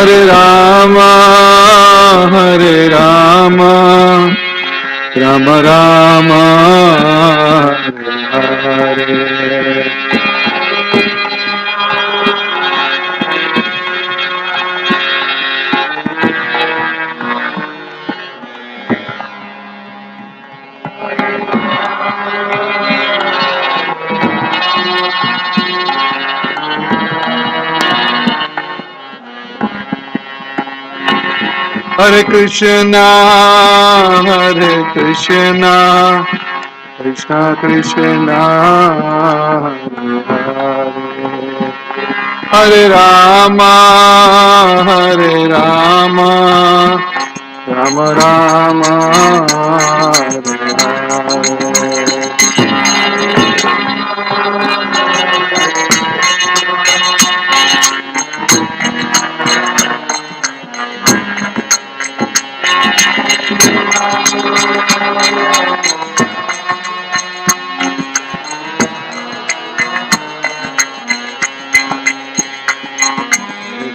Hare Rama, Hare Rama, Rama Rama, Hare Hare. Hare Krishna, Krishna Krishna, Hare Rama, Hare Rama, Rama Rama, Hare Hare.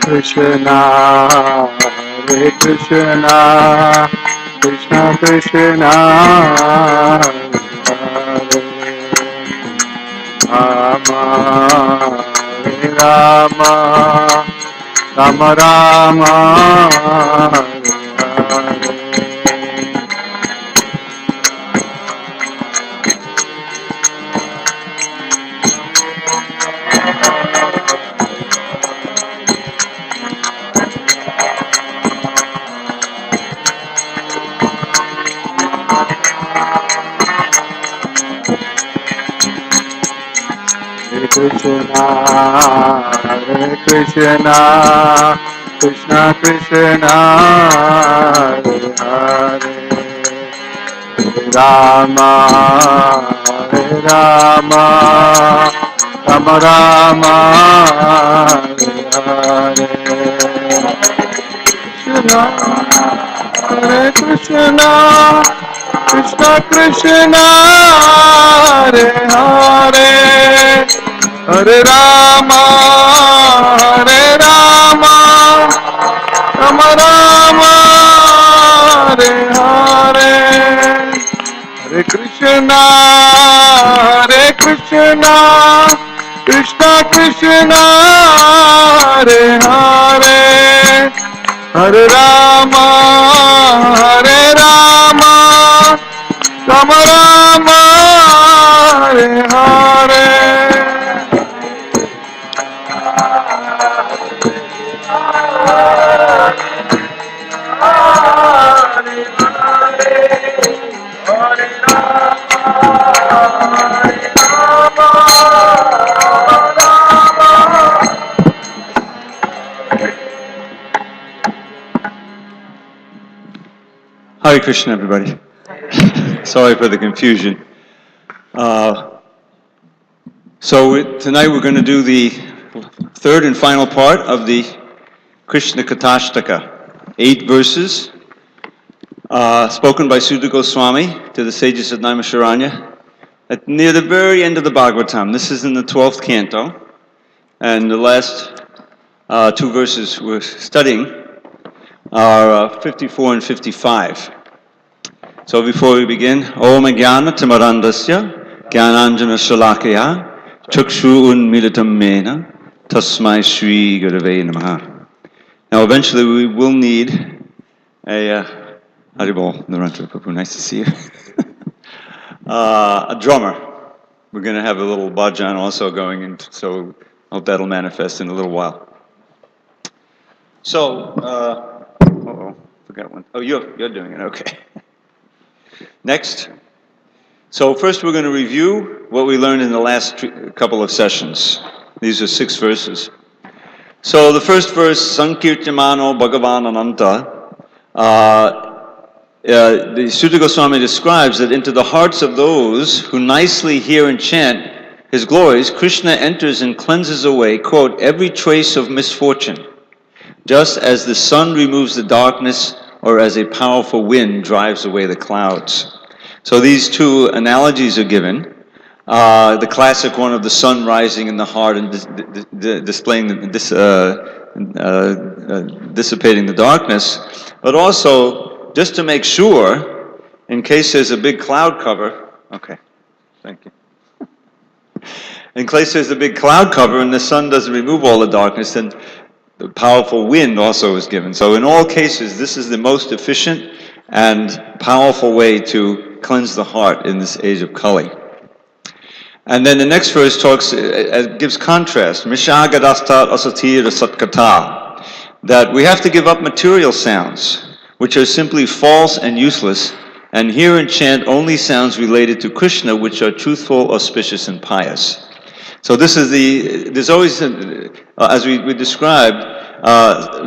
Krishna, Hare Krishna, Krishna Krishna, Hare Rama, Hare Rama, Rama Rama, Hare Krishna, Hare Krishna, Krishna Krishna, Hare Hare, Hare Rama, Hare Rama, Rama Rama, Hare Hare, Krishna, Krishna Krishna, Hare Hare, Hare Rama, Hare Rama, Rama Rama, Hare Hare, Hare Krishna, Krishna Krishna, Hare Hare, Hare Rama, Hare Rama, Rama Rama, Hare Hare. Hare Krishna, everybody. Sorry for the confusion. Tonight we're going to do the third and final part of the Krsna Kathaastakam. 8 verses spoken by Sutta Goswami to the sages of Naimisharanya near the very end of the Bhagavatam. This is in the 12th canto, and the last 2 verses we're studying are 54 and 55. So before we begin, Om Jnana Timarandasya Jnananjana Shalakaya Chakshu Unmilitam Mena Tasmai Shri Gurave Namaha. Now eventually we will need a Haribol, Dravida Prabhu, nice to see you. A drummer. We're going to have a little bhajan also going, and so I hope that'll manifest in a little while. So, forgot one. Oh, you're doing it, okay. Next. So first we're going to review what we learned in the last couple of sessions. These are 6 verses. So the first verse, Sankirtamano Bhagavan Ananta, the Sutta Goswami describes that into the hearts of those who nicely hear and chant his glories, Krishna enters and cleanses away, quote, every trace of misfortune, just as the sun removes the darkness or as a powerful wind drives away the clouds. So these 2 analogies are given The classic one of the sun rising in the heart and displaying dissipating the darkness, but also just to make sure, in case there's a big cloud cover. Okay, thank you. In case there's a big cloud cover and the sun doesn't remove all the darkness, then the powerful wind also is given. So in all cases, this is the most efficient and powerful way to cleanse the heart in this age of Kali. And then the next verse gives contrast. Mishagadastat asatira satkata. That we have to give up material sounds, which are simply false and useless, and hear and chant only sounds related to Krishna, which are truthful, auspicious, and pious. So there's always, as we described,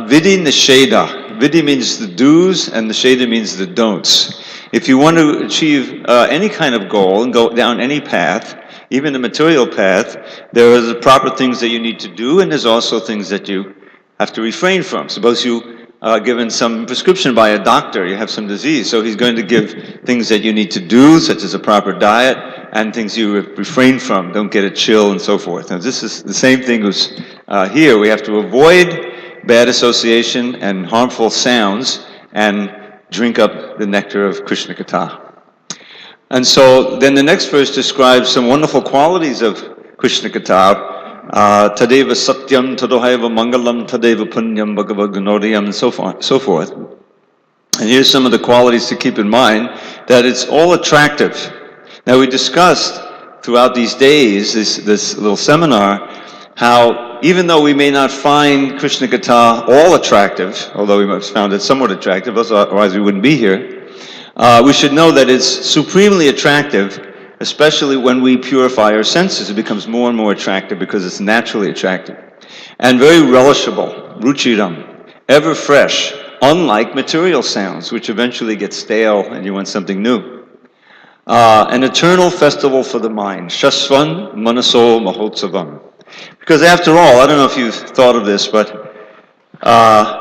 Vidi Nisheda. Vidi means the do's and Nisheda means the don'ts. If you want to achieve any kind of goal and go down any path, even the material path, there are the proper things that you need to do, and there's also things that you have to refrain from. Suppose you are given some prescription by a doctor, you have some disease, so he's going to give things that you need to do, such as a proper diet, and things you refrain from, don't get a chill and so forth. Now this is the same thing as here. We have to avoid bad association and harmful sounds and drink up the nectar of Krishna Katha. And so then the next verse describes some wonderful qualities of Krishna Katha. Tadeva Satyam, Tadohaiva Mangalam, Tadeva Punyam, Bhagavad Gunodiyam, and so forth. And here's some of the qualities to keep in mind, that it's all attractive. Now we discussed throughout these days, this little seminar, how even though we may not find Krishna Katha all attractive, although we must have found it somewhat attractive, otherwise we wouldn't be here, we should know that it's supremely attractive, especially when we purify our senses. It becomes more and more attractive because it's naturally attractive. And very relishable, ruchiram, ever fresh, unlike material sounds, which eventually get stale and you want something new. An eternal festival for the mind, Shasvan Manaso Mahotsavam. Because after all, I don't know if you've thought of this, but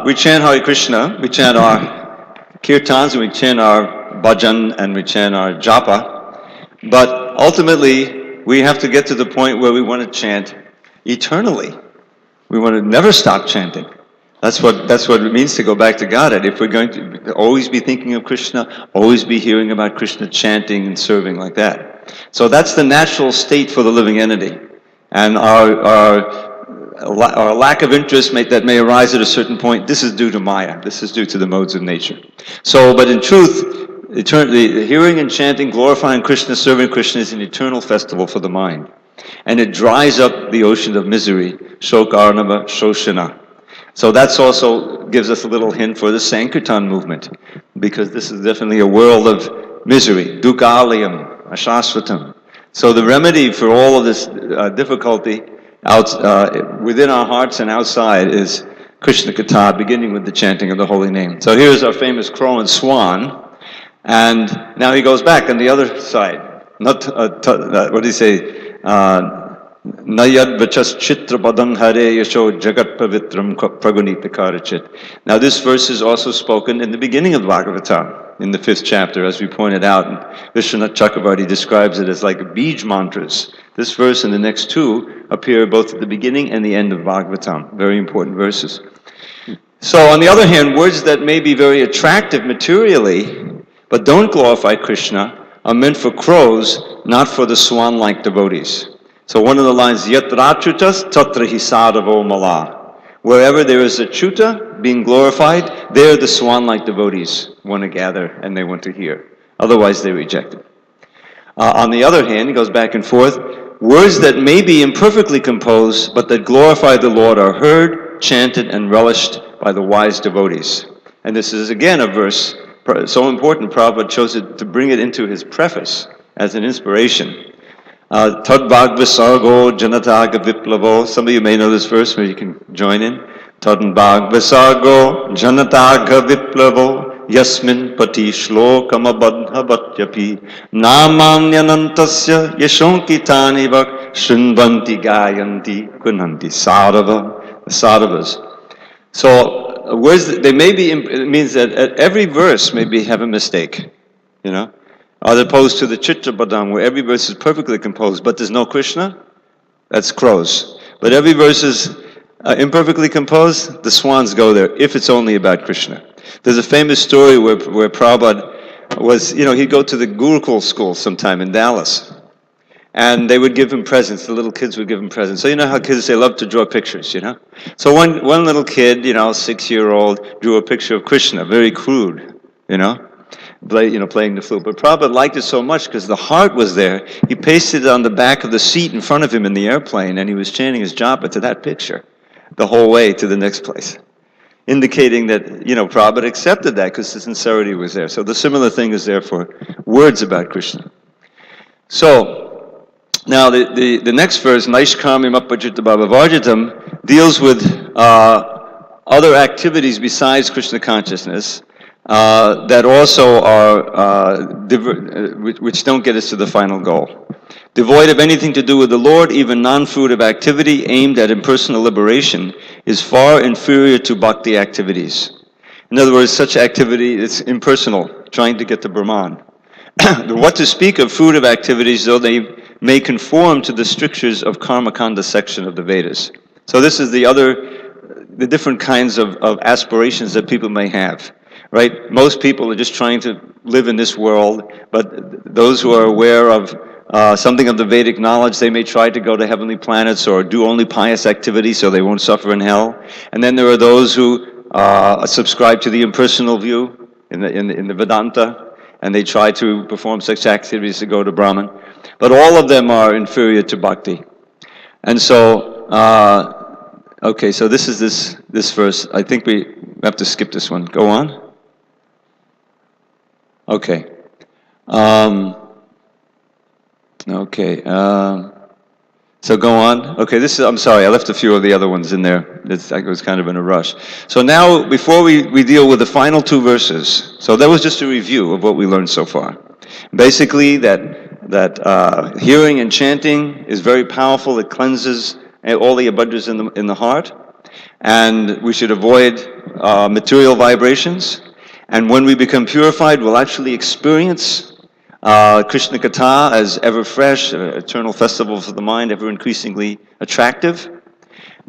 we chant Hare Krishna, we chant our kirtans, and we chant our bhajan, and we chant our japa, but ultimately we have to get to the point where we want to chant eternally. We want to never stop chanting. That's what it means to go back to Godhead. If we're going to always be thinking of Krishna, always be hearing about Krishna, chanting and serving like that. So that's the natural state for the living entity. And our lack of interest that may arise at a certain point, this is due to Maya. This is due to the modes of nature. So, but in truth, the hearing and chanting, glorifying Krishna, serving Krishna is an eternal festival for the mind. And it dries up the ocean of misery, Shokarnava Shoshana. So that's also gives us a little hint for the Sankirtan movement, because this is definitely a world of misery, dukkha alayam, ashasvatam. So the remedy for all of this difficulty within our hearts and outside is Krishna Katha, beginning with the chanting of the holy name. So here's our famous crow and swan, and now he goes back on the other side. Not what do you say? Nayad vachas chitra padang hare yasho jagat pavitram pragunita karachit. Now this verse is also spoken in the beginning of Bhagavatam, in the 5th chapter, as we pointed out. And Vishwanath Chakravarti describes it as like Bij mantras. This verse and the next two appear both at the beginning and the end of Bhagavatam. Very important verses. So on the other hand, words that may be very attractive materially, but don't glorify Krishna, are meant for crows, not for the swan-like devotees. So one of the lines, Yatra chutas tatra hisadavo mala. Wherever there is a chuta being glorified, there the swan-like devotees want to gather and they want to hear. Otherwise they reject it. On the other hand, it goes back and forth, words that may be imperfectly composed, but that glorify the Lord are heard, chanted, and relished by the wise devotees. And this is again a verse so important, Prabhupada chose it to bring it into his preface as an inspiration. Tadbhag Visargo Janataga Viplavo. Some of you may know this verse, maybe you can join in. Tadbhag Visargo Janataga Viplavo Yasmin Pati Shlokam Abadha Bhatyapi Namanyanantasya Yashonkitani Vak Shrinvanti Gayanti Kunanti Sadhava. The Sadhavas. So words, they may be, it means that at every verse maybe have a mistake, you know. as opposed to the Chitrapadam, where every verse is perfectly composed, but there's no Krishna. That's crows. But every verse is imperfectly composed, the swans go there, if it's only about Krishna. There's a famous story where Prabhupada was, he'd go to the Gurukul school sometime in Dallas. And they would give him presents. The little kids would give him presents. So you know how kids, they love to draw pictures, So one little kid, 6-year-old, drew a picture of Krishna, very crude, playing the flute. But Prabhupada liked it so much because the heart was there. He pasted it on the back of the seat in front of him in the airplane, and he was chanting his japa to that picture the whole way to the next place, indicating that, Prabhupada accepted that because the sincerity was there. So the similar thing is there for words about Krishna. So, now, the next verse, Naishkamim Apajita Bhavavarjitam, deals with other activities besides Krishna consciousness that also are, which don't get us to the final goal. Devoid of anything to do with the Lord, even non-fruitive activity aimed at impersonal liberation is far inferior to bhakti activities. In other words, such activity is impersonal, trying to get to Brahman. What to speak of fruitive activities, though they may conform to the strictures of Karmakanda section of the Vedas. So this is the different kinds of aspirations that people may have, right? Most people are just trying to live in this world, but those who are aware of something of the Vedic knowledge, they may try to go to heavenly planets or do only pious activities so they won't suffer in hell. And then there are those who subscribe to the impersonal view in the Vedanta, and they try to perform such activities to go to Brahman. But all of them are inferior to bhakti. And so, okay, so this is this verse. I think we have to skip this one. Go on. Okay. Okay. So go on. Okay, I'm sorry, I left a few of the other ones in there. I was kind of in a rush. So now, before we deal with the final two verses, so that was just a review of what we learned so far. Basically, that hearing and chanting is very powerful. It cleanses all the abhadras in the heart. And we should avoid material vibrations. And when we become purified, we'll actually experience Krsna Katha as ever fresh, eternal festival for the mind, ever increasingly attractive.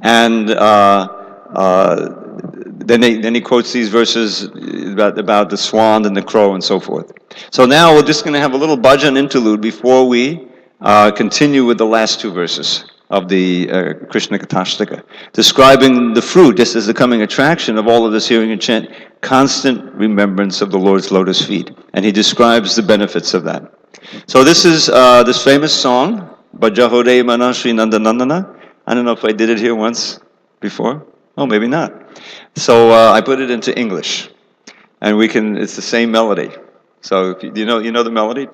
And then he quotes these verses about the swan and the crow and so forth. So now we're just going to have a little bhajan interlude before we continue with the last two verses of the Krsna Kathaastakam, describing the fruit just as the coming attraction of all of this hearing and chant, constant remembrance of the Lord's lotus feet. And he describes the benefits of that. So this is this famous song, Bhajahode Mana Shri Nandanandana. I don't know if I did it here once before. Oh, maybe not. So I put it into English. And it's the same melody. So if you know the melody?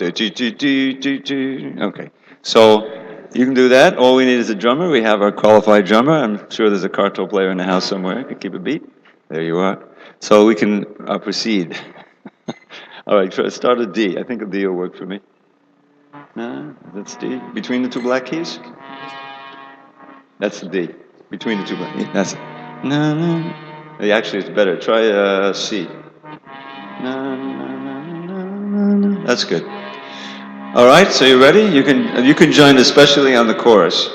Okay. So you can do that. All we need is a drummer. We have our qualified drummer. I'm sure there's a karto player in the house somewhere. Can keep a beat. There you are. So we can proceed. All right, start a D. I think a D will work for me. No, that's D. Between the two black keys? That's the D. Between the two black keys. That's it. No, no. Actually, it's better. Try C. No, no, no, no, no, no. That's good. All right, so you ready? You can join, especially on the chorus.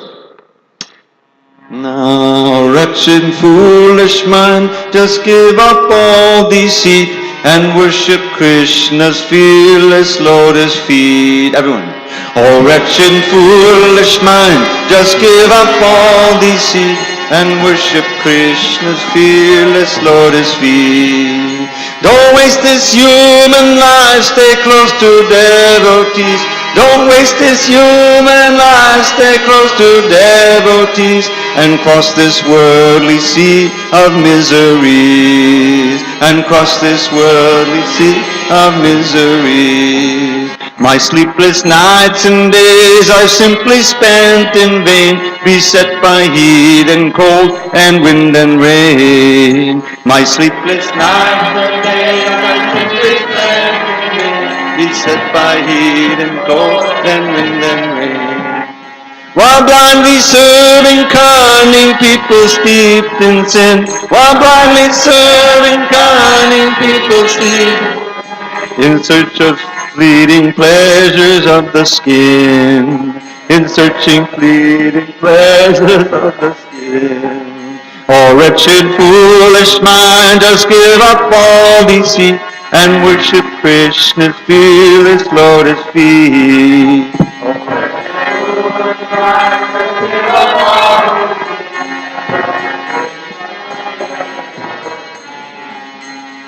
Now, wretched and foolish mind, just give up all deceit and worship Krishna's fearless lotus feet. Everyone. Oh, wretched and foolish mind, just give up all deceit and worship Krishna's fearless lotus feet. Don't waste this human life, stay close to devotees. Don't waste this human life, stay close to devotees, and cross this worldly sea of miseries, and cross this worldly sea of miseries. My sleepless nights and days I've simply spent in vain, beset by heat and cold and wind and rain. My sleepless nights and days I've simply spent in vain, beset by heat and cold and wind and rain. While blindly serving cunning people steeped in sin, while blindly serving cunning people steeped in search of fleeting pleasures of the skin, in searching fleeting pleasures of the skin. Oh, wretched, foolish mind, just give up all deceit and worship Krishna's fearless lotus feet.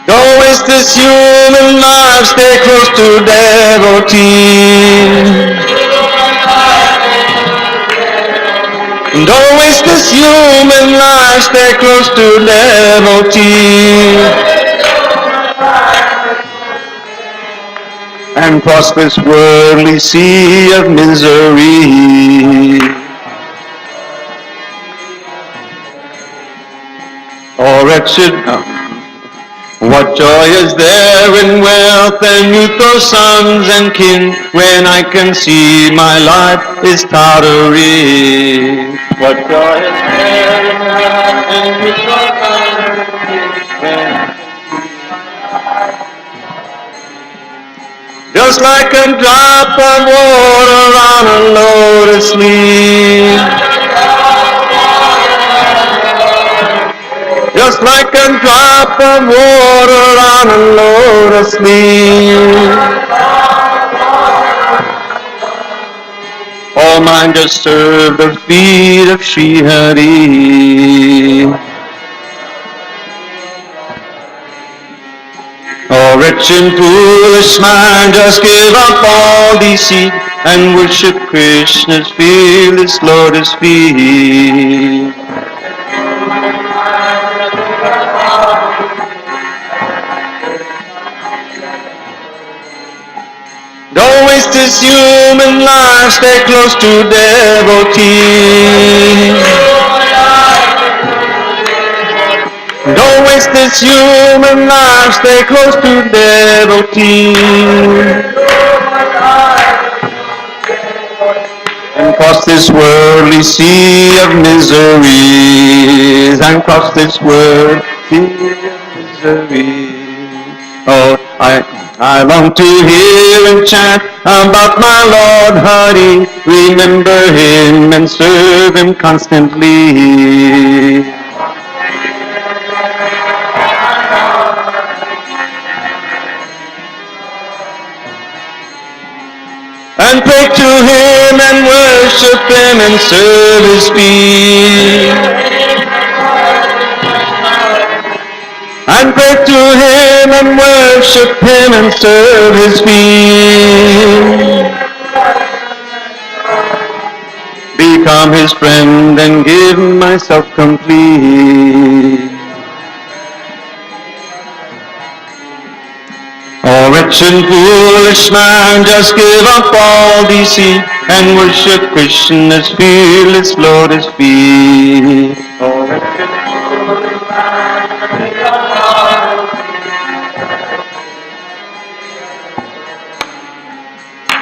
Don't waste this human life, stay close to devotee. Don't waste this human life, stay close to devotee. And cross this worldly sea of misery. Oh, wretched, what joy is there in wealth and youth, or sons and kin, when I can see my life is tottering? What joy is there in wealth and youth, or sons and kin, when I can see? Just like a drop of water on a lotus leaf. Just like a drop of water on a lotus leaf. All mine just serve the feet of Sri Hari. Oh, rich and foolish mind, just give up all deceit and worship Krishna's fearless lotus feet. Don't waste this human life, stay close to devotee. Don't waste this human life, stay close to devotee. And cross this worldly sea of miseries, and cross this worldly sea of miseries. Oh, I long to hear and chant about my Lord Hari, remember Him and serve Him constantly. And pray to Him and worship Him and serve His feet. And pray to Him and worship Him and serve His feet. Become His friend and give myself complete. Oh, rich and foolish man, just give up all deceit and worship Krishna's fearless lotus feet. Oh, rich and foolish man, give up all deceit.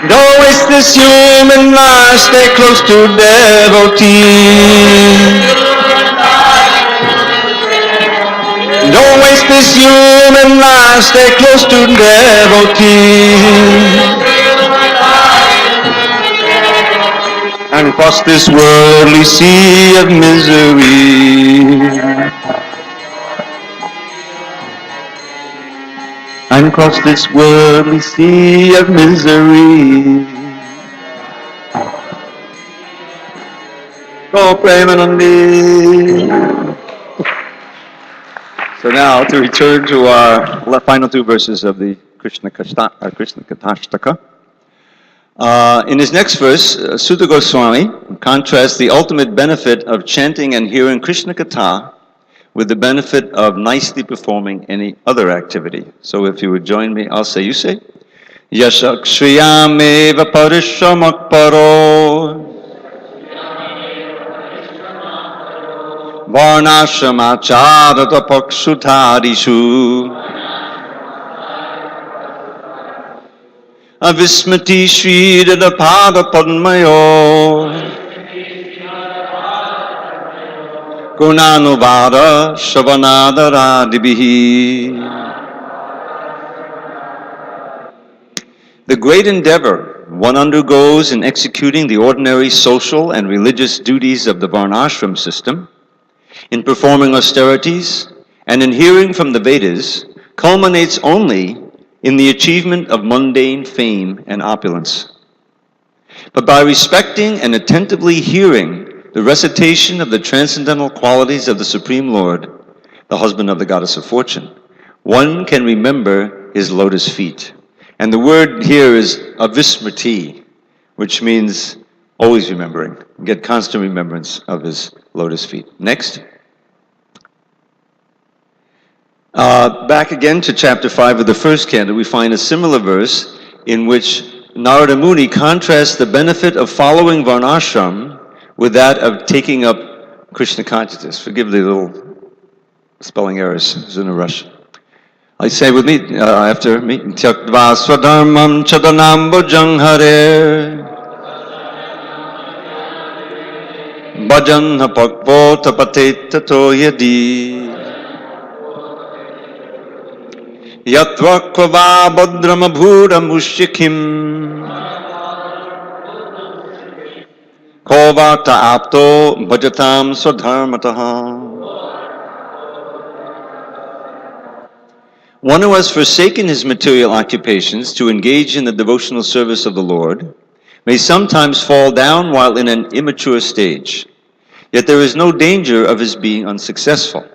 Don't waste this human life, stay close to devotee. Don't waste this human life, stay close to devotee. And cross this worldly sea of misery. And cross this worldly sea of misery. Go Premanandi. So now to return to our final two verses of the Krsna Kathaastakam. In his next verse, Sutta Goswami contrasts the ultimate benefit of chanting and hearing Krishna Katha with the benefit of nicely performing any other activity. So if you would join me, I'll say, you say, Yashakshriyamev parishamak paro Varnashramacharata pakshutarishu Avismati Sridhara Pada Padmayo Gunanuvada Shavanadharadibihi. The great endeavor one undergoes in executing the ordinary social and religious duties of the Varnashram system, in performing austerities, and in hearing from the Vedas, culminates only in the achievement of mundane fame and opulence. But by respecting and attentively hearing the recitation of the transcendental qualities of the Supreme Lord, the husband of the goddess of fortune, one can remember his lotus feet. And the word here is avismriti, which means always remembering. Get constant remembrance of his lotus feet. Next. Back again to chapter 5 of the first canto, we find a similar verse in which Narada Muni contrasts the benefit of following Varnashram with that of taking up Krishna consciousness. Forgive the little spelling errors, I was in a rush. I say with me after me, Tyaktva swadharmam chadanambojang hare bhajanha pakvo tapate tato yadi yatva kvava bhadrama bhura mushyikim kovata apto bhajatam swadharmataha. One who has forsaken his material occupations to engage in the devotional service of the Lord may sometimes fall down while in an immature stage, yet there is no danger of his being unsuccessful.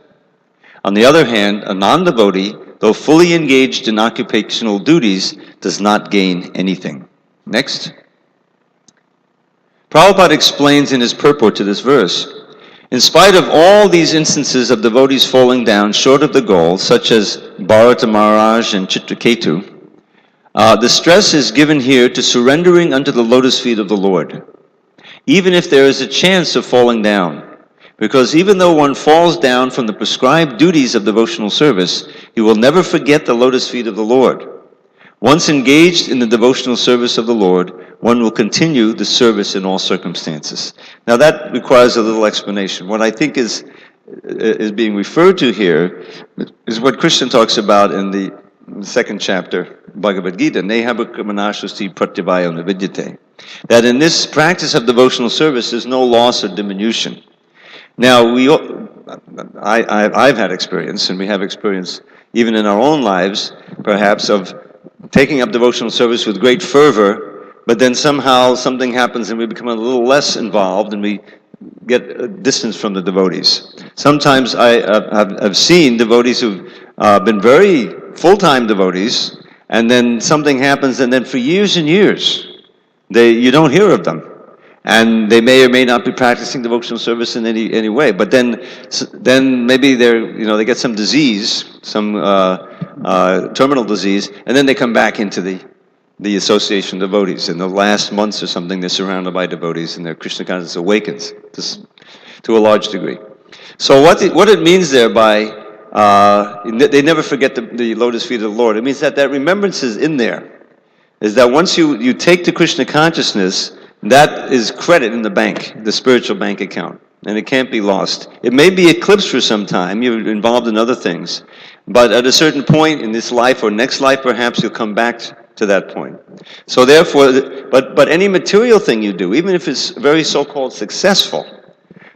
On the other hand, a non-devotee, though fully engaged in occupational duties, does not gain anything. Next. Prabhupada explains in his purport to this verse, in spite of all these instances of devotees falling down short of the goal, such as Bharata Maharaj and Chitraketu, the stress is given here to surrendering unto the lotus feet of the Lord, even if there is a chance of falling down. Because even though one falls down from the prescribed duties of devotional service, he will never forget the lotus feet of the Lord. Once engaged in the devotional service of the Lord, one will continue the service in all circumstances. Now that requires a little explanation. What I think is being referred to here is what Krishna talks about in the second chapter, Bhagavad Gita, Nehabhukamanashasti pratyavayo navidyate. That in this practice of devotional service, there's no loss or diminution. Now, I've had experience, and we have experience even in our own lives, perhaps, of taking up devotional service with great fervor, but then somehow something happens and we become a little less involved and we get a distance from the devotees. Sometimes I've seen devotees who've been very full-time devotees, and then something happens, and then for years and years, you don't hear of them. And they may or may not be practicing devotional service in any way. But then maybe they get some disease, some terminal disease, and then they come back into the association of devotees. In the last months or something, they're surrounded by devotees, and their Krishna consciousness awakens to a large degree. So what it means there by they never forget the lotus feet of the Lord. It means that remembrance is in there. Is that once you take to Krishna consciousness, that is credit in the bank, the spiritual bank account, and it can't be lost. It may be eclipsed for some time, you're involved in other things, but at a certain point in this life or next life, perhaps you'll come back to that point. So therefore, but any material thing you do, even if it's very so-called successful,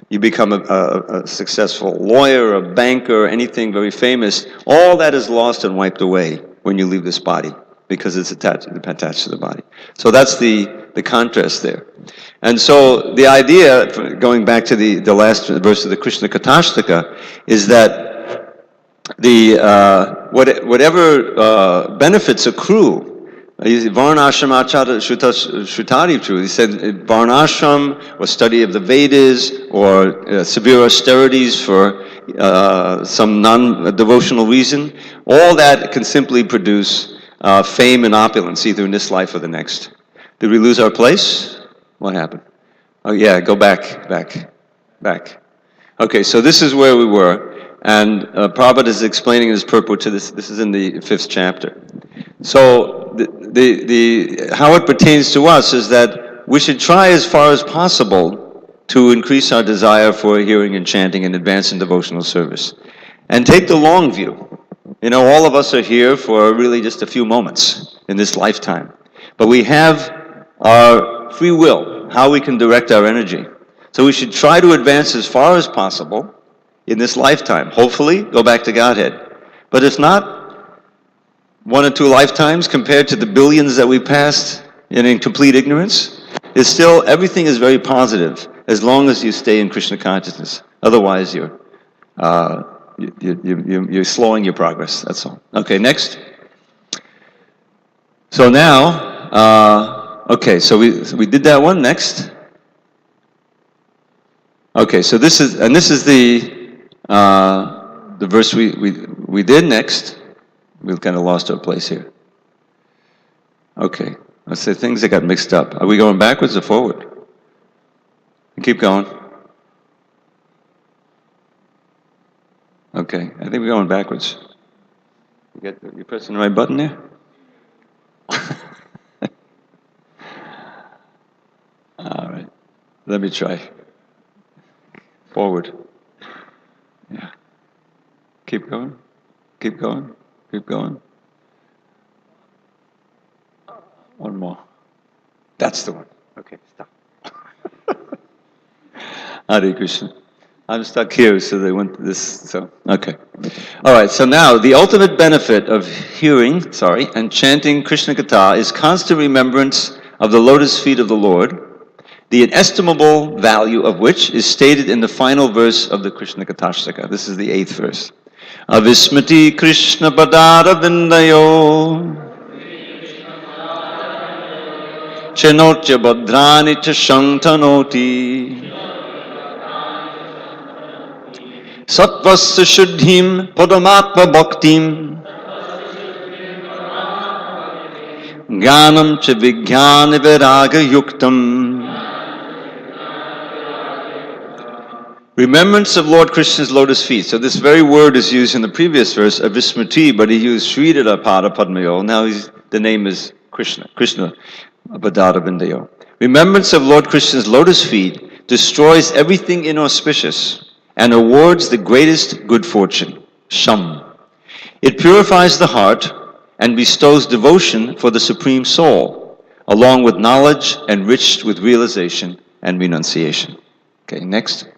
you become a successful lawyer, a banker, anything very famous, all that is lost and wiped away when you leave this body, because it's attached to the body. So that's the contrast there. And so the idea, going back to the last verse of the Krsna Kathaastakam, is that whatever benefits accrue, Varnashram Achara Shrutari true. He said Varnashram or study of the Vedas or severe austerities for some non-devotional reason, all that can simply produce fame and opulence, either in this life or the next. Did we lose our place? What happened? Oh yeah, go back. Okay, so this is where we were, and Prabhupada is explaining his purport to this. This is in the 5th chapter. So how it pertains to us is that we should try as far as possible to increase our desire for hearing and chanting and advance in devotional service, and take the long view. You know, all of us are here for really just a few moments in this lifetime. But we have our free will, how we can direct our energy. So we should try to advance as far as possible in this lifetime. Hopefully, go back to Godhead. But if not, 1 or 2 lifetimes compared to the billions that we passed in complete ignorance, is still, everything is very positive as long as you stay in Krishna consciousness. Otherwise, you're slowing your progress, that's all. Okay, next. So now, okay, so we did that one. Next. Okay, so this is the verse we did. Next. We've kind of lost our place here. Okay, let's say things that got mixed up. Are we going backwards or forward? Keep going. Okay, I think we're going backwards. You pressing the right button there? All right, let me try. Forward. Yeah. Keep going. Keep going. Keep going. One more. That's the one. Okay, stop. Hare Krishna. I'm stuck here, so they went to this, so, okay. All right, so now, the ultimate benefit of hearing, and chanting Krishna Katha is constant remembrance of the lotus feet of the Lord, the inestimable value of which is stated in the final verse of the Krsna Kathaastakam. This is the 8th verse. Avismati Krishna Padara Vindayo Chenotya Badrani Cha Shantanoti Satvasya Shuddhim Padamatma Bhaktim Jnanam Cha Vijnana Viraga Yuktam. Remembrance of Lord Krishna's lotus feet. So this very word is used in the previous verse, Avismriti, but he used Sridhara Pada Padmayo. Now the name is Krishna Padara Vindayo. Remembrance of Lord Krishna's lotus feet destroys everything inauspicious and awards the greatest good fortune, Sham. It purifies the heart and bestows devotion for the Supreme Soul, along with knowledge enriched with realization and renunciation. Okay, next.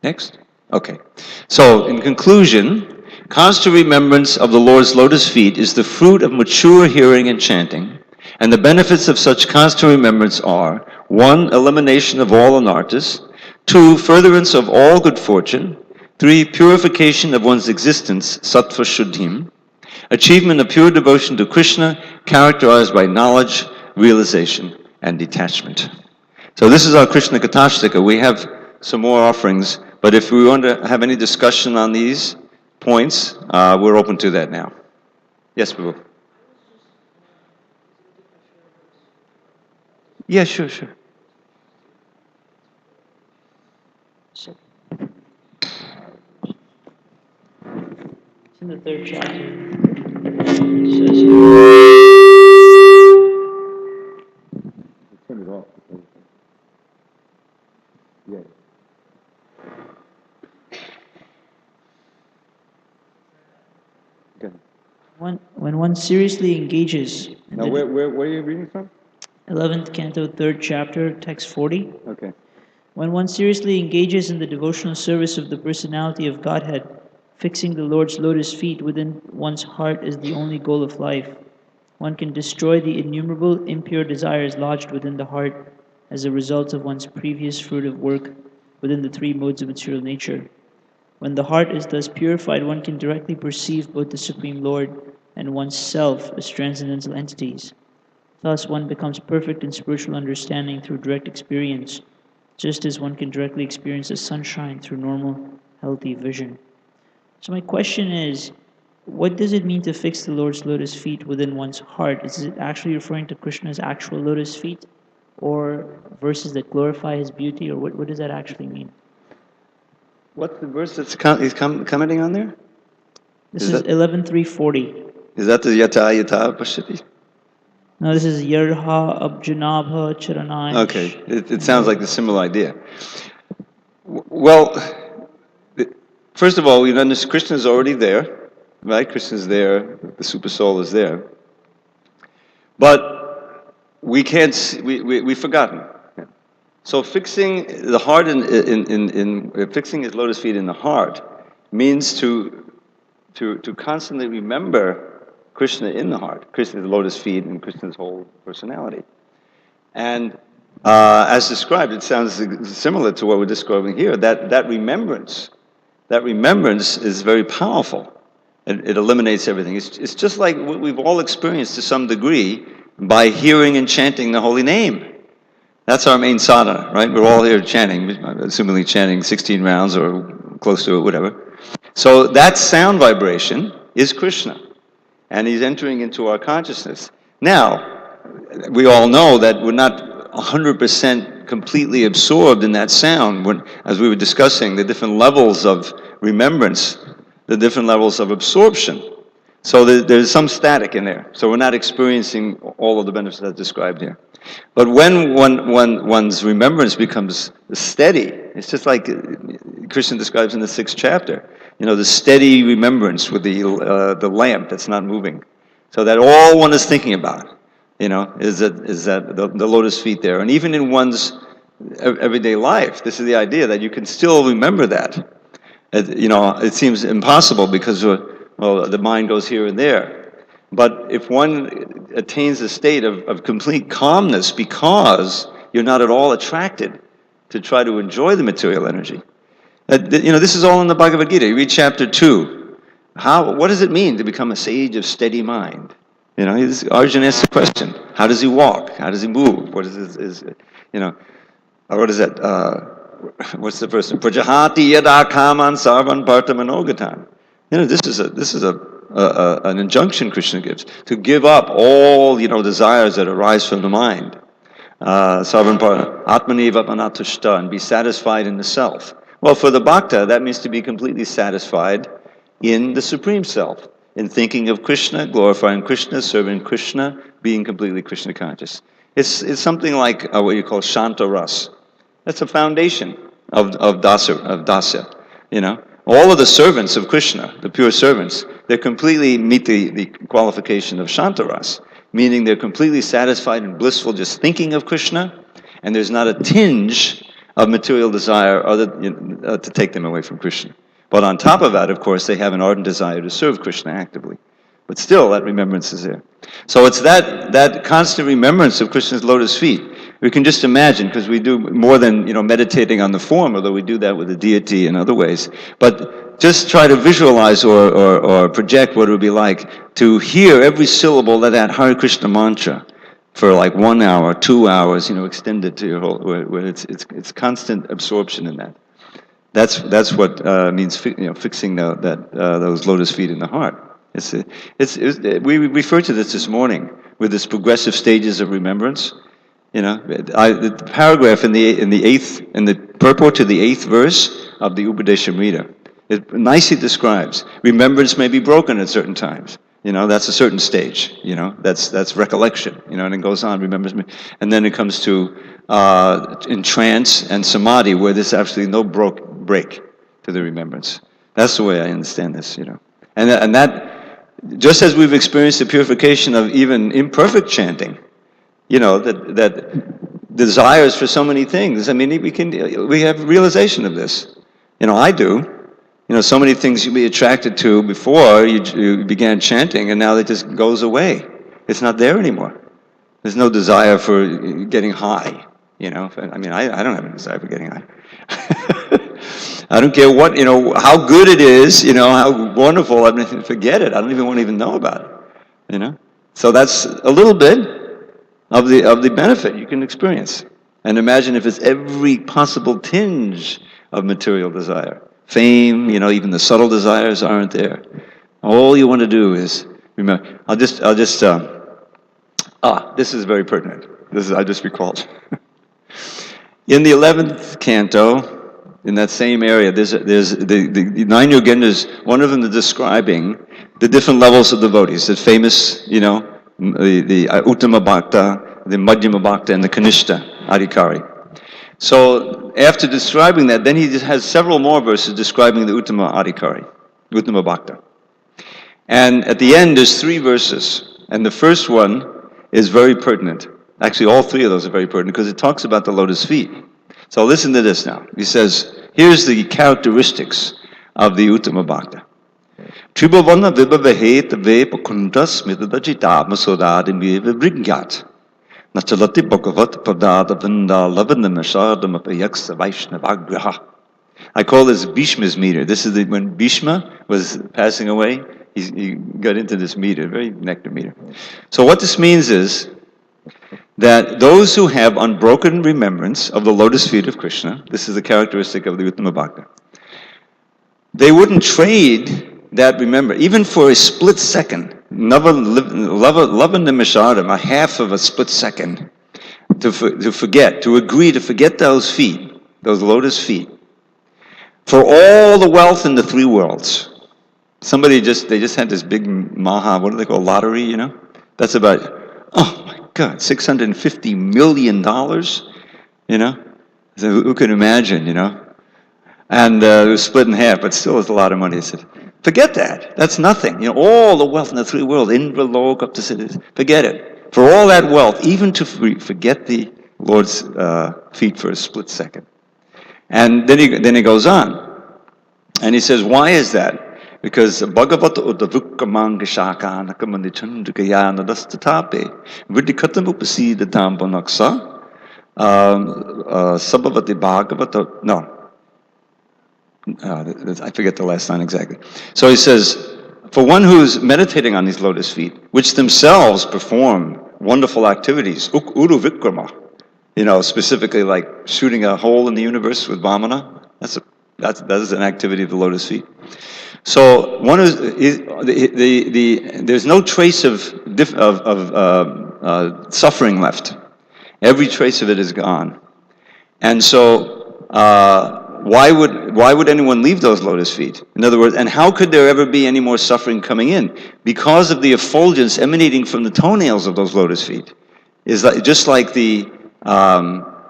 Next? Okay. So, in conclusion, constant remembrance of the Lord's lotus feet is the fruit of mature hearing and chanting, and the benefits of such constant remembrance are 1. Elimination of all anarthas, 2. Furtherance of all good fortune, 3. Purification of one's existence, sattva shuddhim, achievement of pure devotion to Krishna, characterized by knowledge, realization, and detachment. So this is our Krsna Kathaastakam. We have some more offerings, but if we want to have any discussion on these points, we're open to that now. Yes, Prabhu. Yeah, sure. It's in the 3rd chapter. It says Turn it off. Yeah. Okay. when one seriously engages in Now, where are you reading from? 11th canto, 3rd chapter, text 40. Okay. When one seriously engages in the devotional service of the personality of Godhead, fixing the Lord's lotus feet within one's heart is the only goal of life. One can destroy the innumerable impure desires lodged within the heart as a result of one's previous fruit of work within the 3 modes of material nature. When the heart is thus purified, one can directly perceive both the Supreme Lord and oneself as transcendental entities. Thus, one becomes perfect in spiritual understanding through direct experience, just as one can directly experience the sunshine through normal, healthy vision. So my question is, what does it mean to fix the Lord's lotus feet within one's heart? Is it actually referring to Krishna's actual lotus feet, or verses that glorify his beauty, or what does that actually mean? What's the verse that's he's commenting on there? This is 11.340. Is that the Yata Pashiti? No, this is Yarha Abjanabha Charanai. Okay, it sounds like a similar idea. Well, first of all, we understand Krishna is already there. right? Krishna's there, the super soul is there. But we can't see, we've forgotten. So fixing the heart fixing his lotus feet in the heart means to constantly remember Krishna in the heart, Krishna's lotus feet and Krishna's whole personality. And as described, it sounds similar to what we're describing here. That remembrance is very powerful. It eliminates everything. It's just like what we've all experienced to some degree by hearing and chanting the holy name. That's our main sadhana, right? We're all here chanting, assumingly chanting 16 rounds or close to it, whatever. So that sound vibration is Krishna, and he's entering into our consciousness. Now, we all know that we're not 100% completely absorbed in that sound. As we were discussing, the different levels of remembrance, the different levels of absorption. So there's some static in there. So we're not experiencing all of the benefits that's described here. But when one's remembrance becomes steady, it's just like Krishna describes in the 6th chapter. The steady remembrance with the lamp that's not moving. So that all one is thinking about, is that the lotus feet there. And even in one's everyday life, this is the idea that you can still remember that. It seems impossible because, the mind goes here and there. But if one attains a state of complete calmness because you're not at all attracted to try to enjoy the material energy. This is all in the Bhagavad Gita. You read chapter 2. What does it mean to become a sage of steady mind? Arjuna asks the question. How does he walk? How does he move? What is what is that? What's the first one? Prajahati yada kaman sarvan partamanogatan. This is an injunction Krishna gives to give up all desires that arise from the mind. Sarvan atmaniva panatushta, and be satisfied in the self. Well, for the bhakta, that means to be completely satisfied in the Supreme Self, in thinking of Krishna, glorifying Krishna, serving Krishna, being completely Krishna conscious. It's something like what you call shanta ras. That's a foundation of dasya. All of the servants of Krishna, the pure servants, they completely meet the qualification of shanta ras, meaning they're completely satisfied and blissful just thinking of Krishna, and there's not a tinge of material desire to take them away from Krishna. But on top of that, of course, they have an ardent desire to serve Krishna actively. But still, that remembrance is there. So it's that constant remembrance of Krishna's lotus feet. We can just imagine, because we do more than meditating on the form, although we do that with the deity in other ways. But just try to visualize or project what it would be like to hear every syllable of that Hare Krishna mantra for like 1 hour, 2 hours, extended to your whole, where it's constant absorption in that. That's what means fixing those lotus feet in the heart. We referred to this morning with this progressive stages of remembrance. The paragraph in the purport to the 8th verse of the Upadeshamrita, it nicely describes remembrance may be broken at certain times. That's a certain stage. That's recollection. And it goes on, remembers me, and then it comes to in trance and samadhi, where there's absolutely no break to the remembrance. That's the way I understand this. And that, just as we've experienced the purification of even imperfect chanting, that desires for so many things. I mean, we have realization of this. I do. So many things you'd be attracted to before you began chanting, and now it just goes away. It's not there anymore. There's no desire for getting high. I mean, I don't have a desire for getting high. I don't care what, how good it is, how wonderful. I mean, forget it. I don't even want to even know about it. So that's a little bit of the benefit you can experience. And imagine if it's every possible tinge of material desire. Fame, even the subtle desires aren't there. All you want to do is remember. This is very pertinent. I just recalled. In the 11th canto, in that same area, there's the 9 yogendras. One of them is describing the different levels of devotees. The famous, the Uttama Bhakta, the Madhyama Bhakta, and the Kanishta Adhikari. So after describing that, then he has several more verses describing the Uttama Adhikari, Uttama Bhakta. And at the end, there's 3 verses. And the first one is very pertinent. Actually, all 3 of those are very pertinent because it talks about the lotus feet. So listen to this now. He says, here's the characteristics of the Uttama Bhakta. Tribhavana vibhavehet vepakundas midadajita masodadi vibrigyat. Nachalati bhagavat padada vinda lavanamashadamapayaksa vaishnavagraha. I call this Bhishma's meter. This is when Bhishma was passing away, he got into this meter, very nectar meter. So what this means is that those who have unbroken remembrance of the lotus feet of Krishna, this is the characteristic of the Uttama Bhakta, they wouldn't trade that remember, even for a split second, lavanamashadam, a half of a split second, to forget, to agree to forget those feet, those lotus feet, for all the wealth in the 3 worlds. They just had this big maha, what do they call, lottery, you know? That's about, oh my God, $650 million, you know? So who could imagine, you know? And it was split in half, but still it's a lot of money. He said, forget that. That's nothing. You know, all the wealth in the 3 worlds, Indralok up to cities, forget it. For all that wealth, even to forget the Lord's feet for a split second. And then he goes on. And he says, why is that? Because Bhagavata Uddavukkamangashaka Nakamandichandrikaya Nadastatape Vidikatamupasidha Dambanaksa Sabhavati Bhagavata. No. I forget the last line exactly. So he says, for one who's meditating on these lotus feet, which themselves perform wonderful activities, Uru Vikrama, you know, specifically like shooting a hole in the universe with Vamana, that is an activity of the lotus feet. So one is there's no trace of suffering left. Every trace of it is gone, and so. Why would anyone leave those lotus feet? In other words, and how could there ever be any more suffering coming in? Because of the effulgence emanating from the toenails of those lotus feet. Is just like the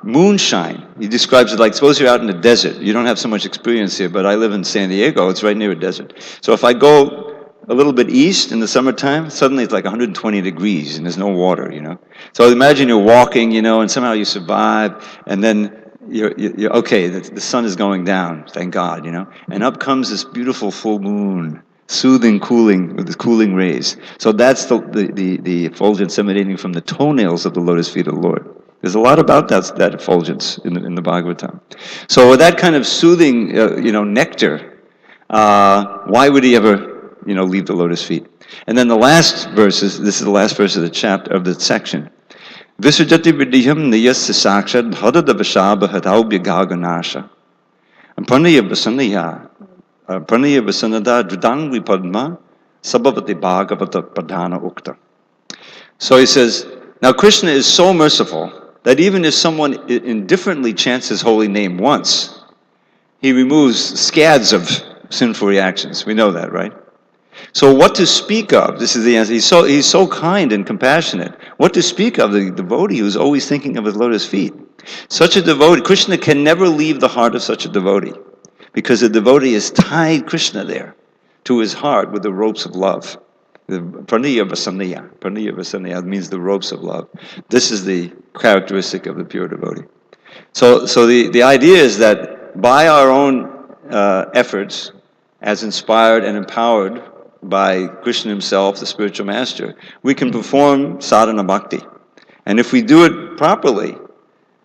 moonshine. He describes it like, suppose you're out in the desert. You don't have so much experience here, but I live in San Diego. It's right near a desert. So if I go a little bit east in the summertime, suddenly it's like 120 degrees and there's no water, you know. So imagine you're walking, you know, and somehow you survive, and then you're okay, the sun is going down, thank God, you know, and up comes this beautiful full moon, soothing, cooling, with the cooling rays. So that's the effulgence emanating from the toenails of the lotus feet of the Lord. There's a lot about that effulgence in the Bhagavatam. So with that kind of soothing, nectar, why would he ever, leave the lotus feet? And then the last verses, this is the last verse of the chapter, of the section. Visujati vidiham niyasya sakshad hadadavashaba hadaubya gaganasha. Pranaya vasanada drudang vipadma sabhavati bhagavata pradhana ukta. So he says, now Krishna is so merciful that even if someone indifferently chants his holy name once, he removes scads of sinful reactions. We know that, right? So what to speak of? This is the answer. He's so kind and compassionate. What to speak of the devotee who's always thinking of his lotus feet? Such a devotee, Krishna can never leave the heart of such a devotee, because the devotee has tied Krishna there to his heart with the ropes of love. The Pranaya Vasanya means the ropes of love. This is the characteristic of the pure devotee. So the idea is that by our own efforts, as inspired and empowered by Krishna himself, the spiritual master, we can perform sadhana bhakti. And if we do it properly,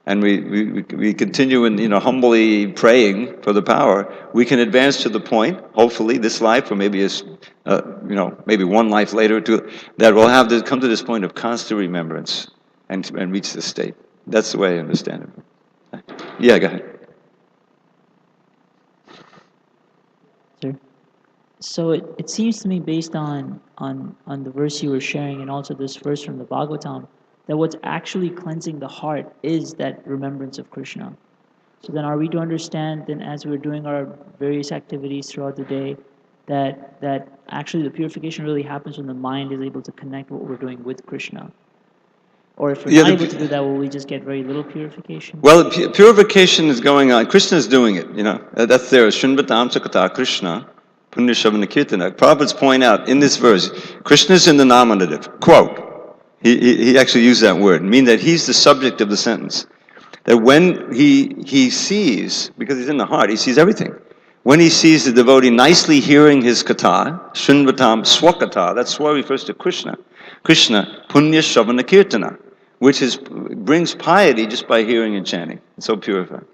and we continue in humbly praying for the power, we can advance to the point, hopefully this life, or maybe maybe one life later, that we'll have to come to this point of constant remembrance and reach this state. That's the way I understand it. Yeah, go ahead. Sir? So it seems to me, based on the verse you were sharing, and also this verse from the Bhagavatam, that what's actually cleansing the heart is that remembrance of Krishna. So then are we to understand, then, as we're doing our various activities throughout the day, that actually the purification really happens when the mind is able to connect what we're doing with Krishna? Or if we're not able to do that, will we just get very little purification? Well, purification is going on. Krishna is doing it, That's there. Srinvatam Sakata Krishna, Punya Shavana Kirtana. Prabhupada's point out in this verse, Krishna's in the nominative. Quote. He actually used that word, meaning that he's the subject of the sentence. That when he sees, because he's in the heart, he sees everything. When he sees the devotee nicely hearing his katha, Shunvatam Swakatha, that swa refers to Krishna. Krishna, Punya Shavana Kirtana, which brings piety just by hearing and chanting. It's so purified.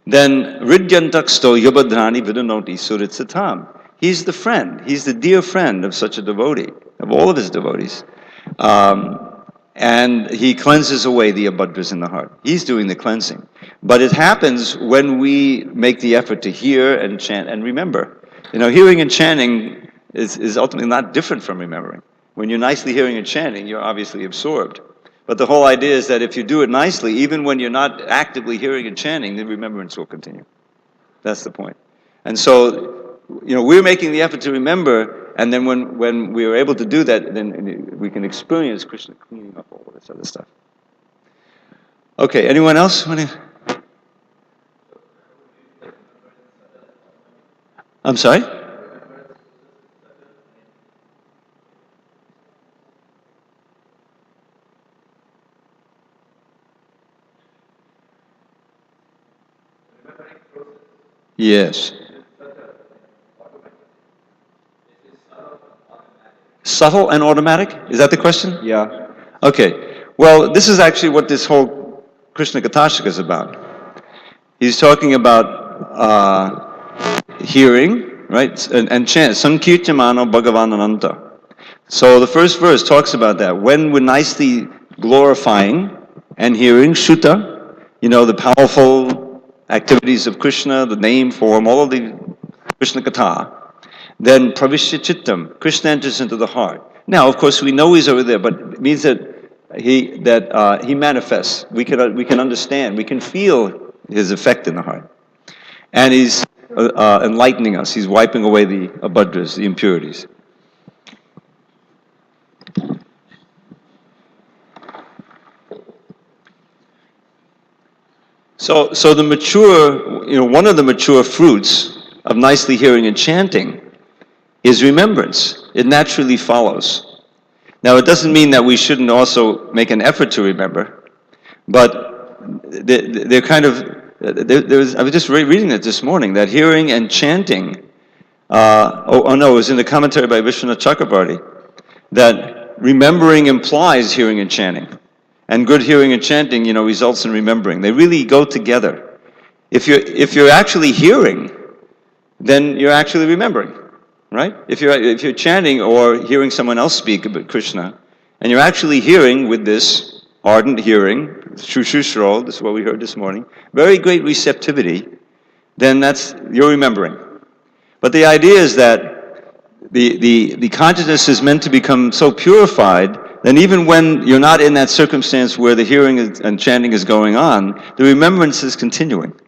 Then Ridyantaksto Yabhadrani Vidanoti Suritsatam. He's the friend. He's the dear friend of such a devotee, of all of his devotees. And he cleanses away the abhadras in the heart. He's doing the cleansing. But it happens when we make the effort to hear and chant and remember. Hearing and chanting is ultimately not different from remembering. When you're nicely hearing and chanting, you're obviously absorbed. But the whole idea is that if you do it nicely, even when you're not actively hearing and chanting, the remembrance will continue. That's the point. And so, we're making the effort to remember, and then when we are able to do that, then we can experience Krishna cleaning up all of this other stuff. Okay, anyone else? I'm sorry? Yes. Subtle and automatic? Is that the question? Yeah. Okay. Well, this is actually what this whole Krsna Kathaastakam is about. He's talking about hearing, right, and chant. Sankirtamano Bhagavanananta. So the first verse talks about that. When we're nicely glorifying and hearing Shuta, the powerful activities of Krishna, the name, form, all of the Krishna Katha, then Pravishya Chittam, Krishna enters into the heart. Now, of course, we know he's over there, but it means that he manifests. We can understand, we can feel his effect in the heart. And he's enlightening us. He's wiping away the abhadras, the impurities. So the mature, one of the mature fruits of nicely hearing and chanting is remembrance. It naturally follows. Now, it doesn't mean that we shouldn't also make an effort to remember, but they're kind of, I was just reading it this morning, that hearing and chanting, it was in the commentary by Vishwanath Chakrabarti, that remembering implies hearing and chanting. And good hearing and chanting, results in remembering. They really go together. If you're actually hearing, then you're actually remembering, right? If you're chanting or hearing someone else speak about Krishna, and you're actually hearing with this ardent hearing, Shushushro, this is what we heard this morning, very great receptivity, then you're remembering. But the idea is that the consciousness is meant to become so purified then even when you're not in that circumstance where the hearing and chanting is going on, the remembrance is continuing.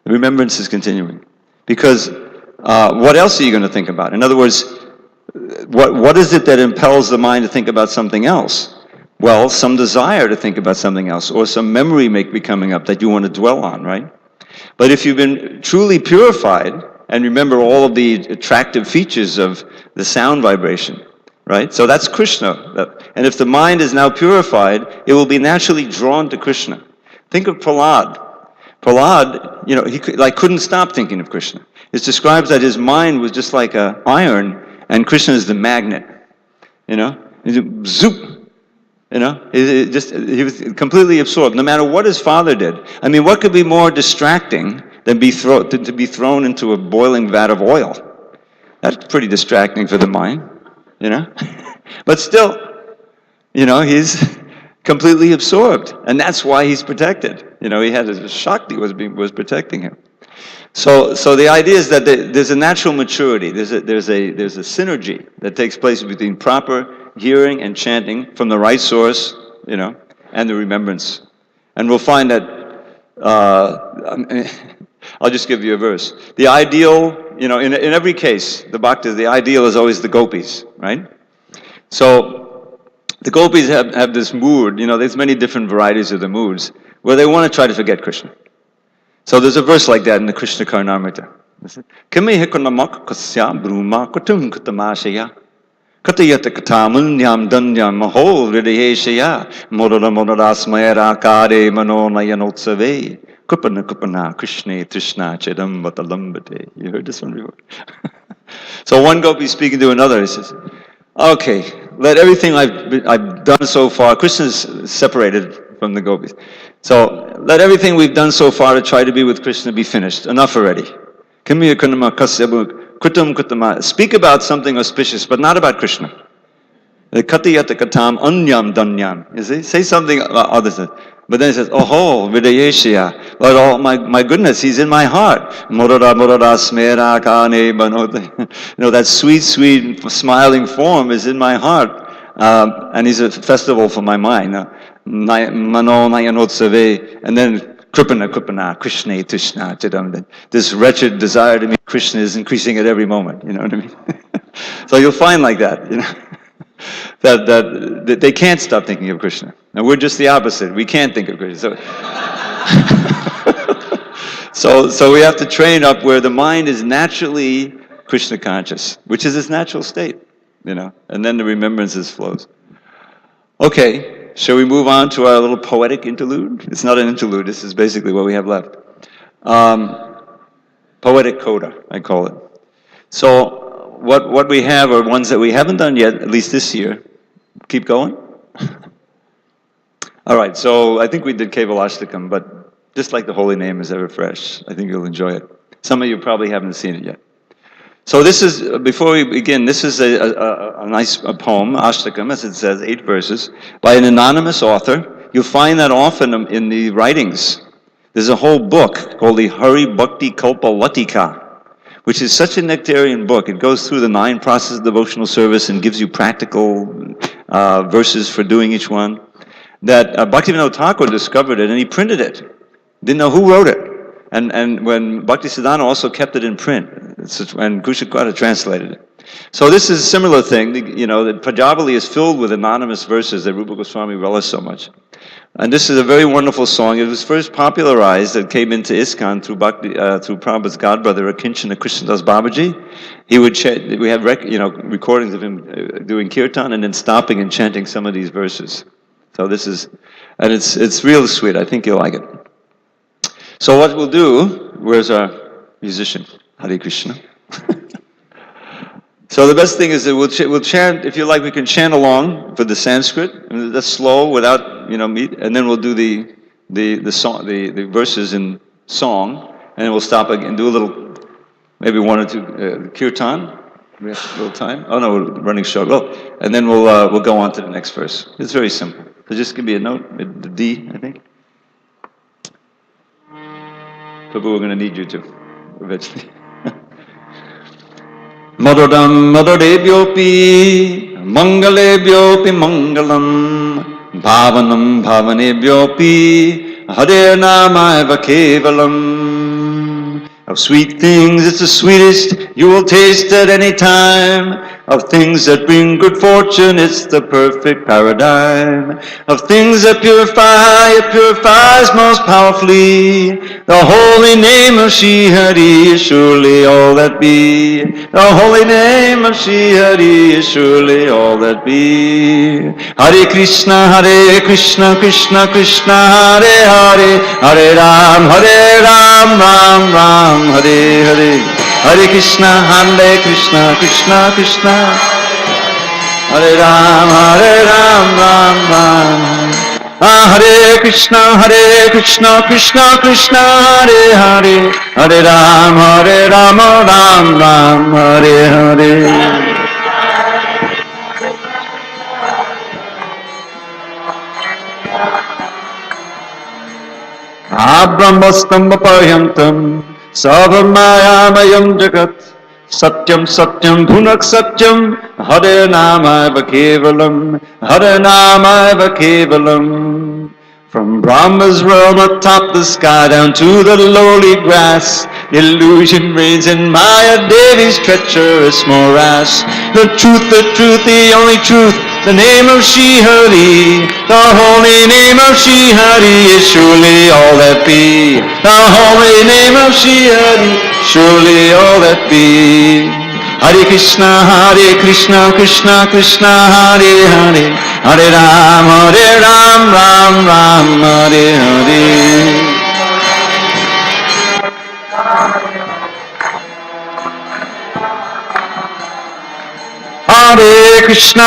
The remembrance is continuing. Because what else are you going to think about? In other words, what is it that impels the mind to think about something else? Well, some desire to think about something else, or some memory may be coming up that you want to dwell on, right? But if you've been truly purified, and remember all of the attractive features of the sound vibration, right? So that's Krishna. And if the mind is now purified, it will be naturally drawn to Krishna. Think of Prahlad. Prahlad, he couldn't stop thinking of Krishna. It describes that his mind was just like an iron, and Krishna is the magnet. Zoop. He was completely absorbed, no matter what his father did. I mean, what could be more distracting than to be thrown into a boiling vat of oil? That's pretty distracting for the mind. But still, he's completely absorbed, and that's why he's protected. He had a Shakti was protecting him. So the idea is that there's a natural maturity. There's a synergy that takes place between proper hearing and chanting from the right source, and the remembrance. And we'll find that. I'll just give you a verse. The ideal, in every case, the bhaktas, the ideal is always the gopis, right? So the gopis have this mood, there's many different varieties of the moods, where they want to try to forget Krishna. So there's a verse like that in the Krishna Karnamrita. Kimi hikunamak kusya bruma kutum kutamashaya. Katayata katamunyam danyam maho hridayeshaya. Morada moradasmayara kare manonayanotsave. Kupana kupana Krishna Trishna Chedam Vatalambate. You heard this one before? So one gopi is speaking to another. He says, okay, let everything I've done so far, Krishna's separated from the gopis. So let everything we've done so far to try to be with Krishna be finished. Enough already. Speak about something auspicious, but not about Krishna. Katayata katam anyam danyam. You see? Say something about others. But then he says, Oho, Vidayeshya. Lord, oh my goodness, he's in my heart. Murada smera kane banote. That sweet, sweet, smiling form is in my heart. And he's a festival for my mind. Mano Nayanotsave. And then Kripana, Krishna, Trishna, Chidam. This wretched desire to meet Krishna is increasing at every moment. You know what I mean? So you'll find like that, that they can't stop thinking of Krishna. And we're just the opposite. We can't think of Krishna. So we have to train up where the mind is naturally Krishna conscious, which is its natural state, and then the remembrances flows. Okay. Shall we move on to our little poetic interlude? It's not an interlude. This is basically what we have left. Poetic coda, I call it. So what we have are ones that we haven't done yet, at least this year. Keep going. All right, so I think we did Krsna, but just like the holy name is ever fresh, I think you'll enjoy it. Some of you probably haven't seen it yet. So this is, before we begin, this is a nice poem, Ashtakam, as it says, 8 verses, by an anonymous author. You'll find that often in the writings. There's a whole book called the Hari Bhakti Kalpa Latika, which is such a nectarian book. It goes through the 9 processes of devotional service and gives you practical verses for doing each one. That Bhaktivinoda Thakur discovered it and he printed it. Didn't know who wrote it. And when Bhaktisiddhanta also kept it in print, and Kushakwara translated it. So this is a similar thing, that Pajavali is filled with anonymous verses that Rupa Goswami relished so much. And this is a very wonderful song. It was first popularized, it came into ISKCON through Prabhupada's godbrother, Akinchana Krishnadas Babaji. We have recordings of him doing kirtan and then stopping and chanting some of these verses. So this is, and it's real sweet. I think you'll like it. So what we'll do, where's our musician? Hare Krishna. So the best thing is that we'll chant, if you like, we can chant along for the Sanskrit. And that's slow without, and then we'll do the song, the verses in song, and then we'll stop again, do a little, maybe 1 or 2 kirtan. We have a little time. Oh no, we're running short. Well, and then we'll go on to the next verse. It's very simple. So just give me a note, the D, I think. Prabhu, we're going to need you to, eventually. Madodam madodebhyopi, mangalebhyopi mangalam, bhavanam bhavanebhyopi, hare namaiva kevalam. Of sweet things, it's the sweetest you will taste at any time. Of things that bring good fortune, it's the perfect paradigm. Of things that purify, it purifies most powerfully. The holy name of Shri Hari is surely all that be. The holy name of Shri Hari is surely all that be. Hare Krishna, Krishna Krishna Hare Hare, Hare Ram, Ram Ram, Hare Hare. Hare Krishna, Krishna Krishna, Hare Ram, Ram Ram. Hare Krishna, Krishna Krishna, Hare Hare, Hare Ram, Ram Ram, Hare Hare. Brahmastamba paryantam Savamayamayam jagat Satyam Satyam Bhunak Satyam Hare Namaiva Kevalam Hare Namaiva Kevalam. From Brahma's realm atop the sky down to the lowly grass, illusion reigns in Maya Devi's treacherous morass. The truth, the only truth, the name of Shri Hari. The holy name of Shri Hari is surely all that be. The holy name of Shri Hari, surely all that be. Hare Krishna, Krishna Krishna, Hare Hare, Hare Ram, Ram Ram, Hare Hare. Hare Krishna,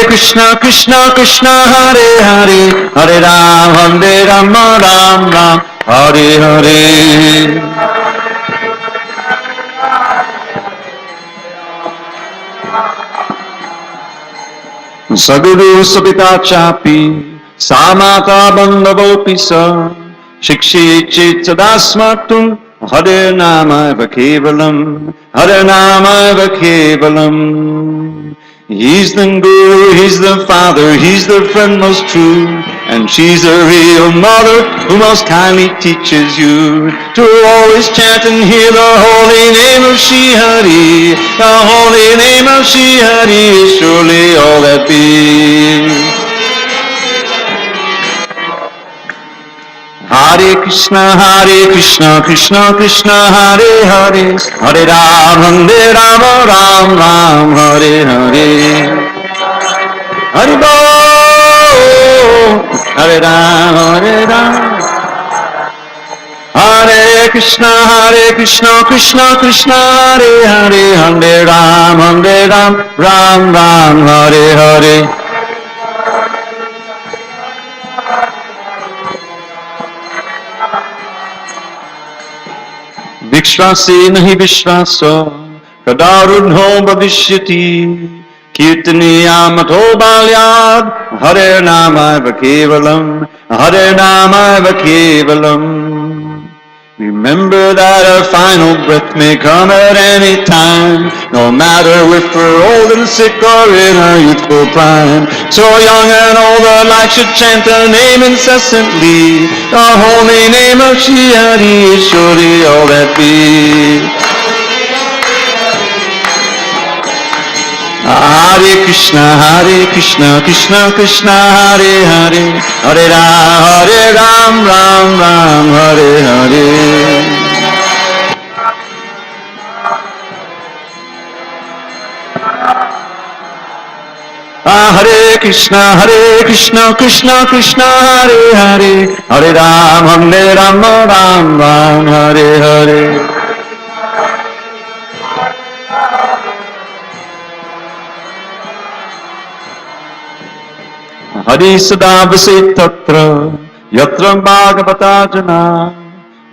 Krishna Krishna, Hare Hare, Hare Ram, Ram Ram, Hare Hare. Saguru Sabita Chapi, Samata Bandavopi Sa, Shikshi Chitsadasmatum, Hare Nama Vakevalam, Hare Nama Vakevalam. He's the Guru, he's the Father, he's the friend most true, and she's the real mother who most kindly teaches you to always chant and hear the holy name of Shri Hari. The holy name of Shri Hari is surely all that be. Hare Krishna, Krishna Krishna, Hare Hare, Hare Ram, Ram Ram, Hare Hare. Hare Bol, Hare Ram, Hare Krishna, Krishna Krishna, Hare Hare, Hare Ram, Ram Ram, Hare Hare. Vishwase nahi vishwaso, kadarudho bhavishyati, kirtaniyamato balyad, Hare Namaiva Kevalam, Hare Namaiva Kevalam. Remember that our final breath may come at any time, no matter if we're old and sick or in our youthful prime. So young and old alike should chant the name incessantly. The holy name of Shri Hari is surely all that be. Hare Krishna, Krishna Krishna, Hare Hare, Hare Ram, Ram Ram, Hare Hare. Hare Krishna, Krishna Krishna, Hare Hare, Hare Ram, Ram Ram, Hare Hare. Hari Sadavase Tatra, Yatra Bhagavata Jana,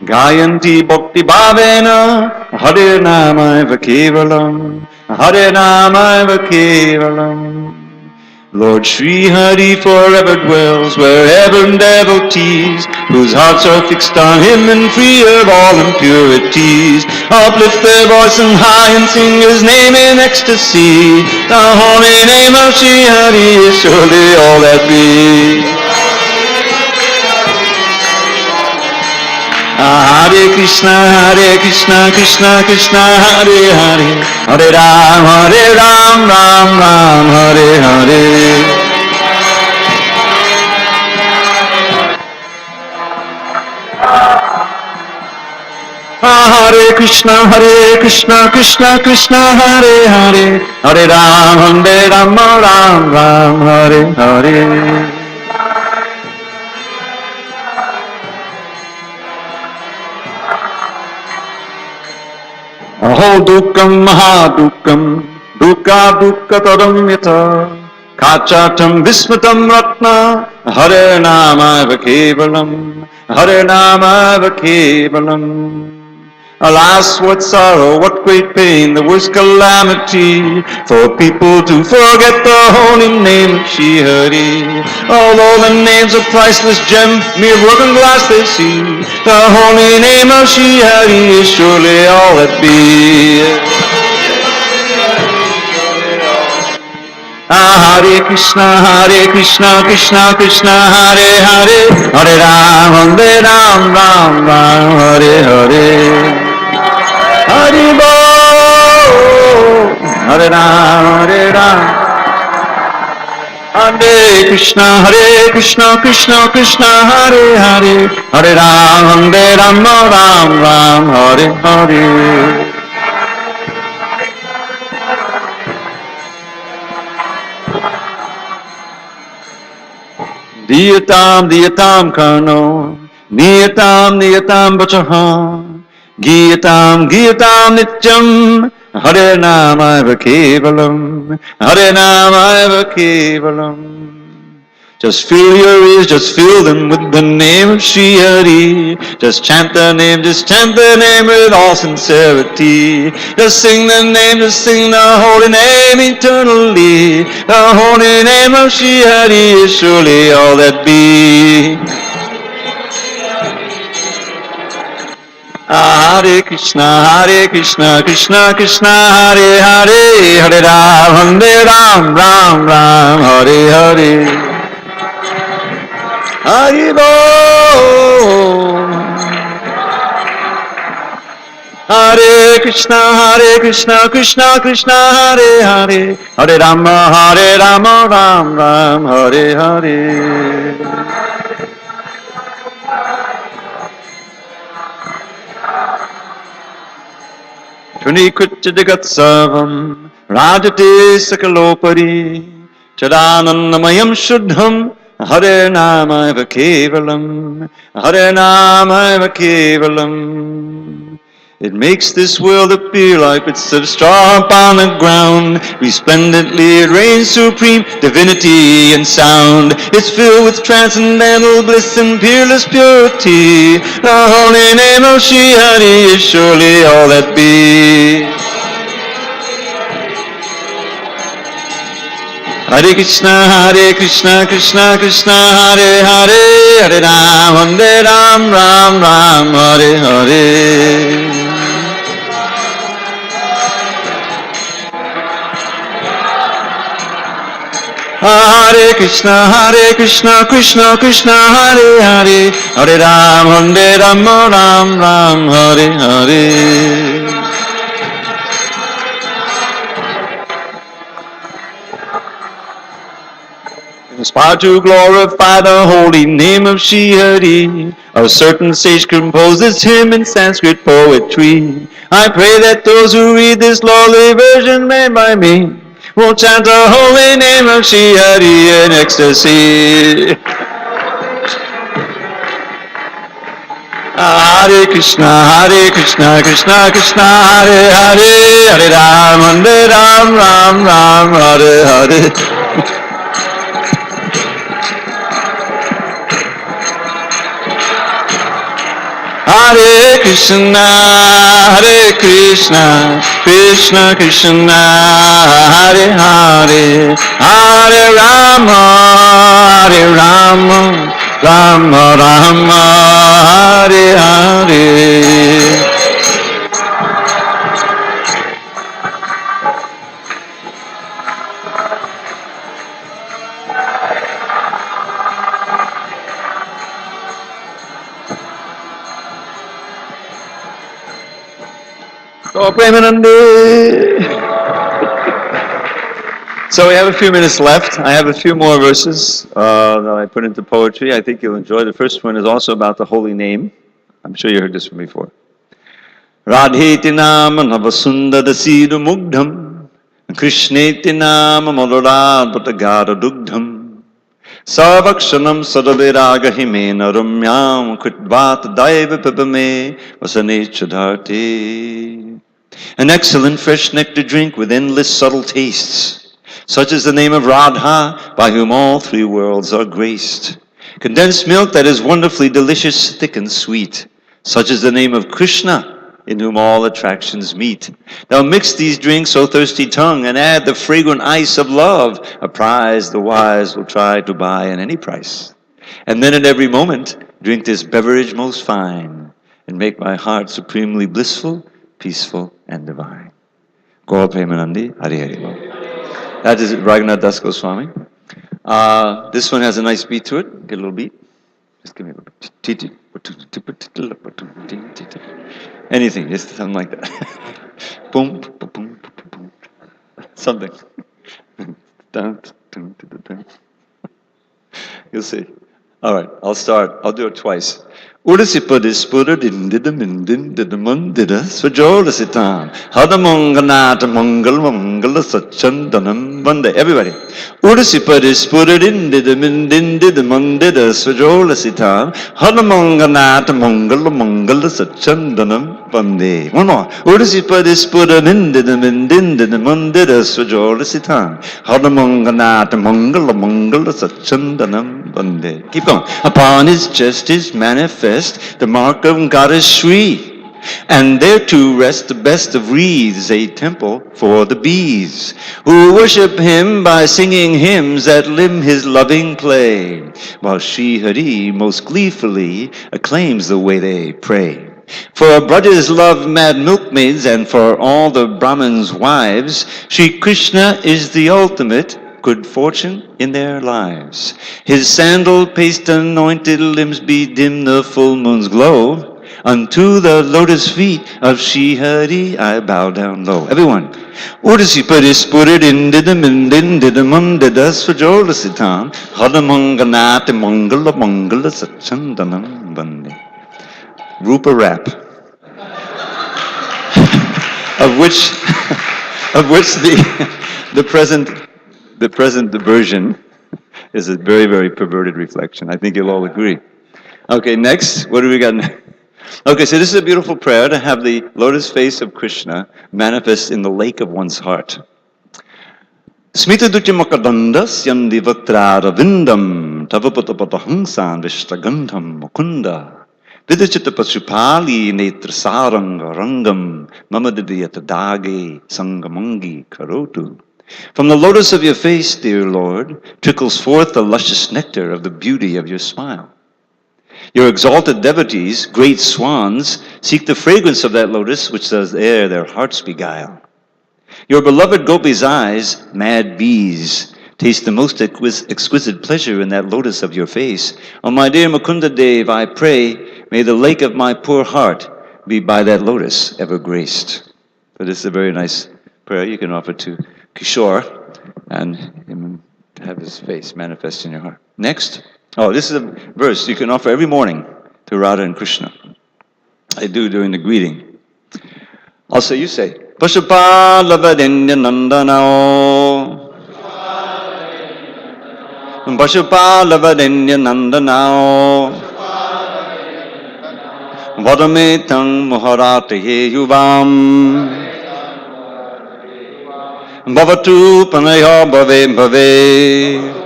Gayanti Bhakti Bhavena, Hare Namaiva Kevalam, Hare Namaiva Kevalam. Lord Shri Hari forever dwells wherever devotees whose hearts are fixed on Him and free of all impurities uplift their voice and high and sing His name in ecstasy. The holy name of Shri Hari is surely all that be. Hare Krishna, Krishna Krishna, Hare Hare, Hare Ram, Ram Ram, Hare Hare. Hare Krishna, Krishna Krishna, Hare Hare, Hare Ram, Ram Ram, Hare Hare. Aho dukkam mahadukam, dukka tadamyata, kachatam vismatam ratna, Hare Namaiva Kevalam, Hare Namaiva Kevalam. Alas, what sorrow, what great pain, the worst calamity, for people to forget the holy name of Shri Hari. Although the name's a priceless gem, mere broken glass they see, the holy name of Shri Hari is surely all that be. Hare Krishna, Krishna Krishna, Hare Hare, Hare Ram, Ram Ram, Hare Hare. Hari Bol, Hare Ram, Ram Hare Krishna, Krishna Krishna, Hare Hare, Hare Ram, Ram Ram, Hare Hare. Diyatam Karno, Niyatam Vachaha, Giyatam Nityam, Hare Namaiva Kevalam, Hare Namaiva Kevalam. Just fill your ears, just fill them with the name of Shri Hari. Just chant the name with all sincerity. Just sing the name, just sing the holy name eternally. The holy name of Shri Hari is surely all that be. Hare Krishna, Krishna Krishna, Hare Hare, Hare Ram, Ram, Hare Hare. Haribo. Hare Krishna, Krishna Krishna, Hare Hare, Hare Rama, Ram, Hare Hare. Tunikritya Jagatsavam, Rajate Sakalopari, Chadanandamayam Shuddham, Hare Namaiva Kevalam, Hare Namaiva Kevalam. It makes this world appear like bits of straw upon the ground. Resplendently it reigns supreme, divinity and sound. It's filled with transcendental bliss and peerless purity. The holy name of Shri Hari is surely all that be. Hare Krishna, Krishna Krishna, Hare Hare, Hare Ram, Ram, Hare Hare. Hare Krishna, Krishna Krishna, Hare Hare, Hare Ram, Ram, Hare Hare. Inspired to glorify the holy name of Shri Hari, a certain sage composed this hymn in Sanskrit poetry. I pray that those who read this lowly version made by me will chant the holy name of Shri Hari in ecstasy. Hare Krishna, Krishna Krishna, Hare Hare, Hare Ram, Hare Hare. Hare Krishna, Krishna Krishna, Hare Hare, Hare Rama, Rama, Hare Hare. So we have a few minutes left. I have a few more verses that I put into poetry. I think you'll enjoy. The first one is also about the holy name. I'm sure you heard this one before. Radheti nama navasundadasidu mugdham, Krishneti nama madhuradvatagara dugdham, Sarvakshanam sadaviraga himena ramyam kritvat daiva pipame vasanechadharte. An excellent fresh nectar drink with endless subtle tastes, such is the name of Radha, by whom all three worlds are graced. Condensed milk that is wonderfully delicious, thick and sweet, such is the name of Krishna, in whom all attractions meet. Now mix these drinks, O thirsty tongue, and add the fragrant ice of love, a prize the wise will try to buy at any price. And then at every moment, drink this beverage most fine, and make my heart supremely blissful, peaceful, and divine. Gaur Premanandi, Hari Hari Bol. That is Raghunath Das Goswami. This one has a nice beat to it. Get a little beat. Just give me a little. Anything, just something like that. Boom, boom, boom, boom, boom. Something. You'll see. All right, I'll start. I'll do it twice. Udasipadispuda dindidamindindidamundida svajolasitam hadamanganata mangal mangala sachandanam vande. Everybody. Udasipadispuda dindidamindindidamundida svajolasitam hadamanganata mangala mangala sachandanam vande. One more. Udasipadispuda dindidamindindidamundida svajolasitam hadamanganata mangala mangala sachandanam vande. Keep going. Upon his chest is manifest the mark of Goddess Shri, and thereto rests the best of wreaths, a temple for the bees, who worship him by singing hymns that limn his loving play, while Shri Hari most gleefully acclaims the way they pray. For brothers love mad milkmaids, and for all the Brahmins' wives, Shri Krishna is the ultimate good fortune in their lives. His sandal paste anointed limbs bedim the full moon's glow. Unto the lotus feet of Shri Hari I bow down low. Everyone. Udasi parispurid indidam indidamum didas svajolasitam hadamanganati mangala mangala sachandanam bandi. Rupa rap. of which the present version is a very, very perverted reflection. I think you'll all agree. Okay, next. What do we got next? Okay, so this is a beautiful prayer to have the lotus face of Krishna manifest in the lake of one's heart. Smita duchimakadanda syandi vatrara vindam tavapatapatahangsan vishtagandham mukunda vidachita pasupali netrasaranga rangam mamadidiyatadage sangamangi karotu. From the lotus of your face, dear Lord, trickles forth the luscious nectar of the beauty of your smile. Your exalted devotees, great swans, seek the fragrance of that lotus which does there their hearts beguile. Your beloved gopis' eyes, mad bees, taste the most exquisite pleasure in that lotus of your face. Oh, my dear Mukunda Dev, I pray, may the lake of my poor heart be by that lotus ever graced. So this is a very nice prayer you can offer to Kishore and him have his face manifest in your heart. Next. Oh, this is a verse you can offer every morning to Radha and Krishna. I do during the greeting. Also, you say, Pashupalabadenya Nandanao. Pashupalabadenya Nandanao. Vadametang Maharataye Yuvam. Bhavatu Panaya Bhave Bhave.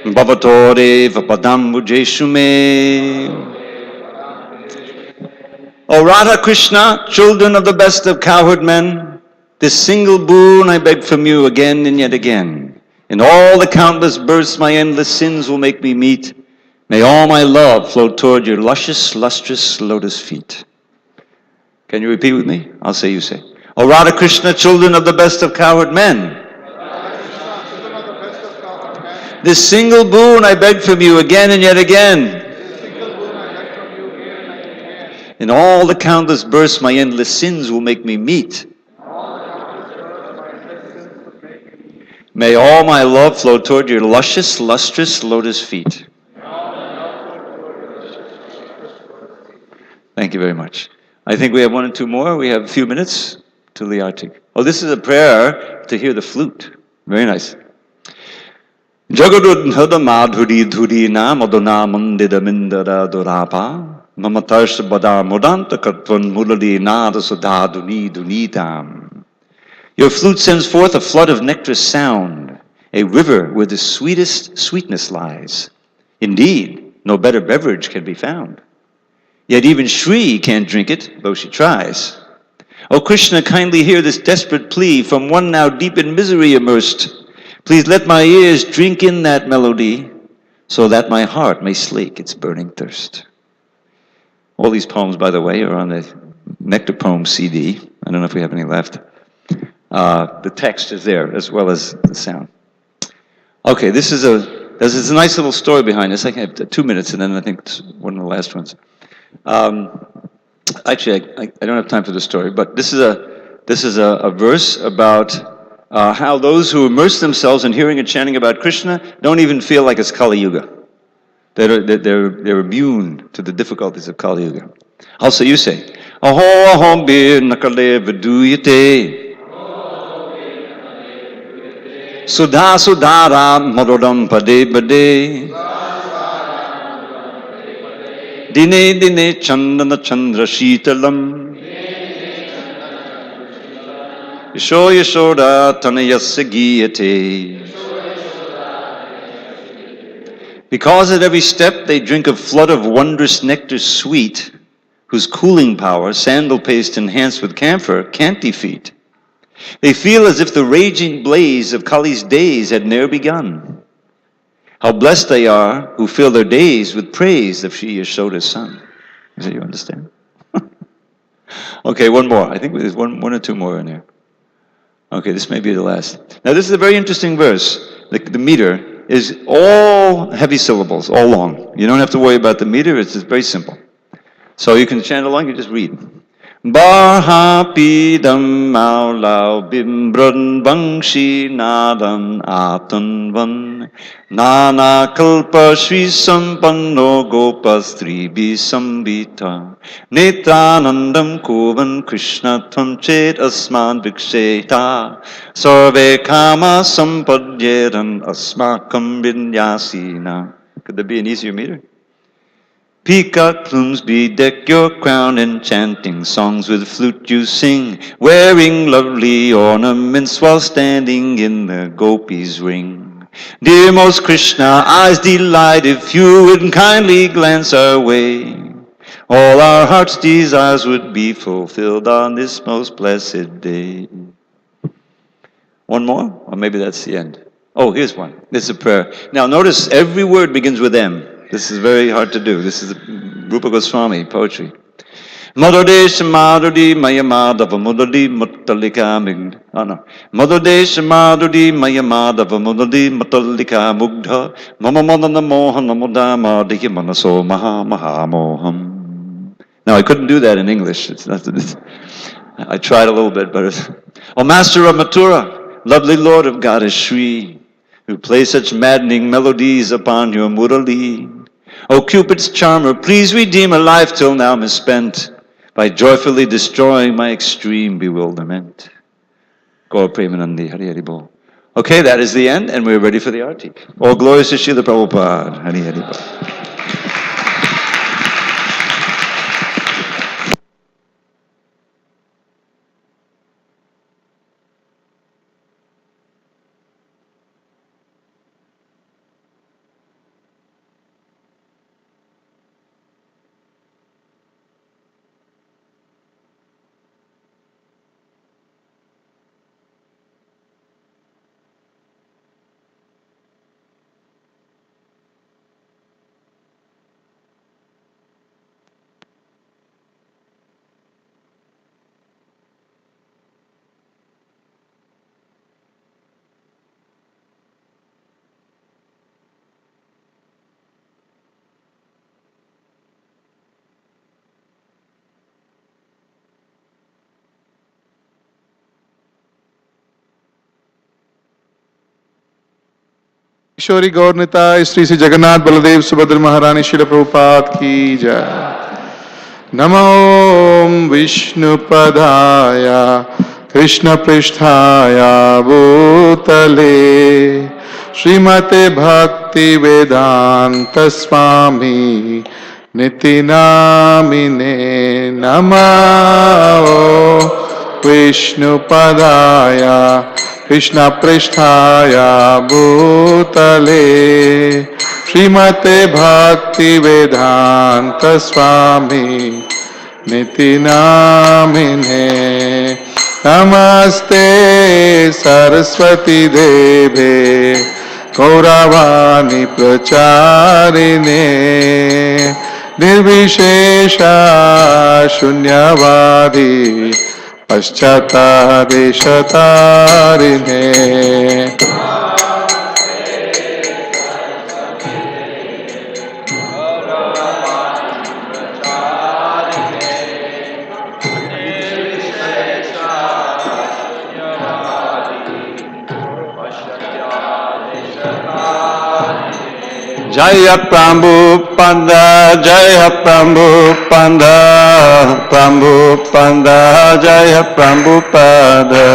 Bhavatore Vapadambujeshu me. O Radha Krishna, children of the best of cowherd men, this single boon I beg from you again and yet again. In all the countless births my endless sins will make me meet. May all my love flow toward your luscious, lustrous lotus feet. Can you repeat with me? I'll say, you say. O Radha Krishna, children of the best of cowherd men, this single boon I beg from you again and yet again. In all the countless births my endless sins will make me meet. May all my love flow toward your luscious, lustrous lotus feet. Thank you very much. I think we have one or two more. We have a few minutes to the Artik. Oh, this is a prayer to hear the flute. Very nice. Jagadudhada madhuri dhuri na madona mandida mindara durapa mamatarsh bada modanta katvan mulali nada sudha duni dunitam. Your flute sends forth a flood of nectar sound, a river where the sweetest sweetness lies. Indeed, no better beverage can be found. Yet even Shri can't drink it, though she tries. O Krishna, kindly hear this desperate plea from one now deep in misery immersed. Please let my ears drink in that melody, so that my heart may slake its burning thirst. All these poems, by the way, are on the Nectar Poem CD. I don't know if we have any left. The text is there, as well as the sound. Okay, this is a nice little story behind this. I have 2 minutes, and then I think it's one of the last ones. Actually, I don't have time for the story, but this is a verse about how those who immerse themselves in hearing and chanting about Krishna don't even feel like it's Kali Yuga. They're immune to the difficulties of Kali Yuga. Also, you say, Aho ahom bir nakale viduyate Sudha sudhara marodam pade pade Dine dine chandana chandra shitalam Yasho yashoda tanayasya giyate. Because at every step they drink a flood of wondrous nectar sweet, whose cooling power sandal paste enhanced with camphor can't defeat. They feel as if the raging blaze of Kali's days had ne'er begun. How blessed they are who fill their days with praise of Shri Yashoda's son. Does you understand? Okay, one more. I think there's one or two more in there. Okay, this may be the last. Now this is a very interesting verse. The meter is all heavy syllables, all long. You don't have to worry about the meter, it's just very simple. So you can chant along, you just read. Barhapidam maulao bimbrun bangshi nadan atanvan Nana kalpa shri sampanno gopastri bisambita Netranandam kovan krishna tvam chet asman viksheta Sarve kama sampadyeran asmakam vinyasina. Could there be an easier meter? Peacock plumes bedeck your crown, enchanting songs with flute you sing, wearing lovely ornaments while standing in the gopis' ring. Dear most Krishna, eyes delight if you would kindly glance our way. All our heart's desires would be fulfilled on this most blessed day. One more? Or maybe that's the end. Oh, here's one. This is a prayer. Now notice every word begins with M. This is very hard to do. This is Rupa Goswami poetry. Madhadesh Madhudi Maya Madhava Mudali Muttalika Migdha. Oh no. Madhadesh Madhudi Maya Madhava Mudali Muttalika Mugdha. Mama Madana Mohana Mudama Diki Manaso Maha Maha Moham. Now I couldn't do that in English. I tried a little bit, but O Master of Mathura, lovely Lord of Goddess Shri, who play such maddening melodies upon your Murali. O Cupid's charmer, please redeem a life till now misspent by joyfully destroying my extreme bewilderment. Gaur Premanandi, Hari Hari Bol. Okay, that is the end, and we're ready for the arti. All glories to Srila Prabhupada. Hari Hari Bol. किशोरी गौर निताय श्री श्री जगन्नाथ बलदेव सुभद्र महारानी श्रील प्रभुपाद की जय। नमो विष्णुपदाय कृष्ण पृष्ठाय भूतले श्रीमते भक्ति वेदांत स्वामी निति नामिने। नमो विष्णुपदाय कृष्ण पृष्ठाय भूतले श्रीमते भक्ति वेदांत स्वामी निति नामिने। नमस्ते सरस्वती देवे गौरवाणी प्रचारिणे निर्विशेषा शून्यवादी पश्चात्तादेशतारिणे। Jaya Prabhupada, Jaya Prabhupada, Prabhupada, Jaya Prabhupada.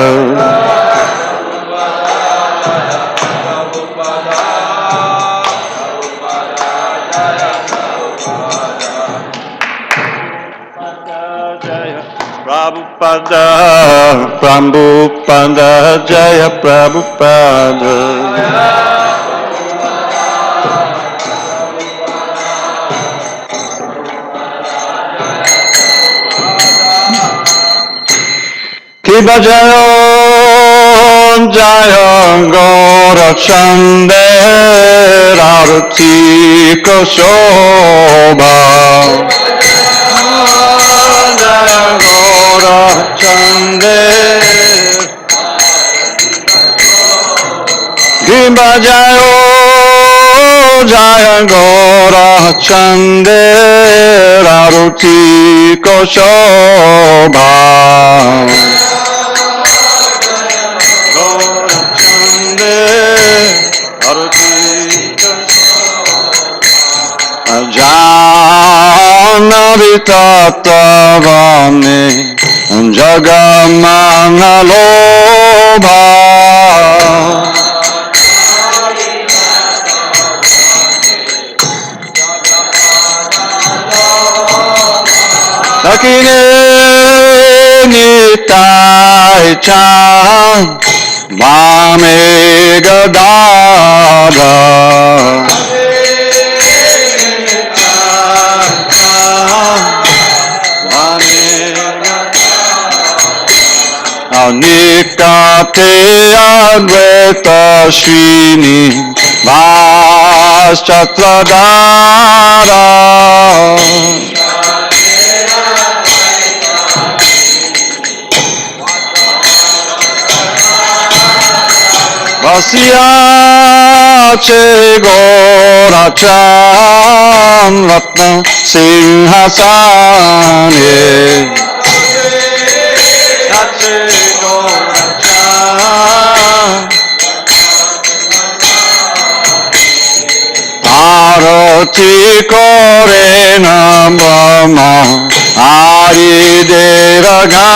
Prabhupada, Prabhupada, Jaya Prabhupada. Kiba Jayo, Jaya Gora Chande, Rarati Koshobha. Jaya Gora Chande, Kiba Jayo, Jaya Gora Chande, Rarati Koshobha. Janavitattavane Jagamanalobha Dakine Nitai Chan Mame Gadada Nikate Advaita Srini Vaschatradara Vasyache Gorachan Ratna Singhasane Arati kore namama Ari devagane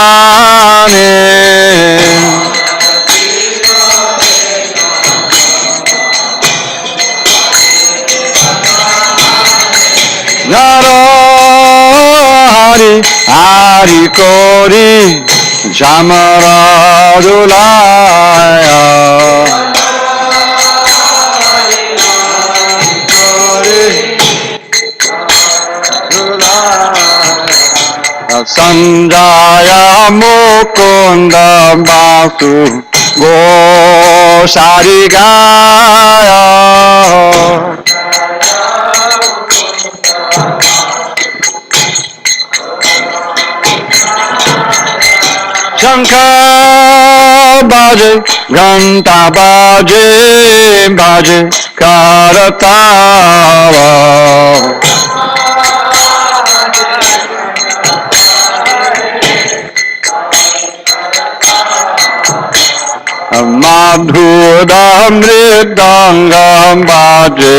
Naro Hari Hari kori Jamaradulaya Sanjaya Mukunda Basu Gosarigaya Shankha baje, Ghanta baje, baje Karatava Madhudamridangam baje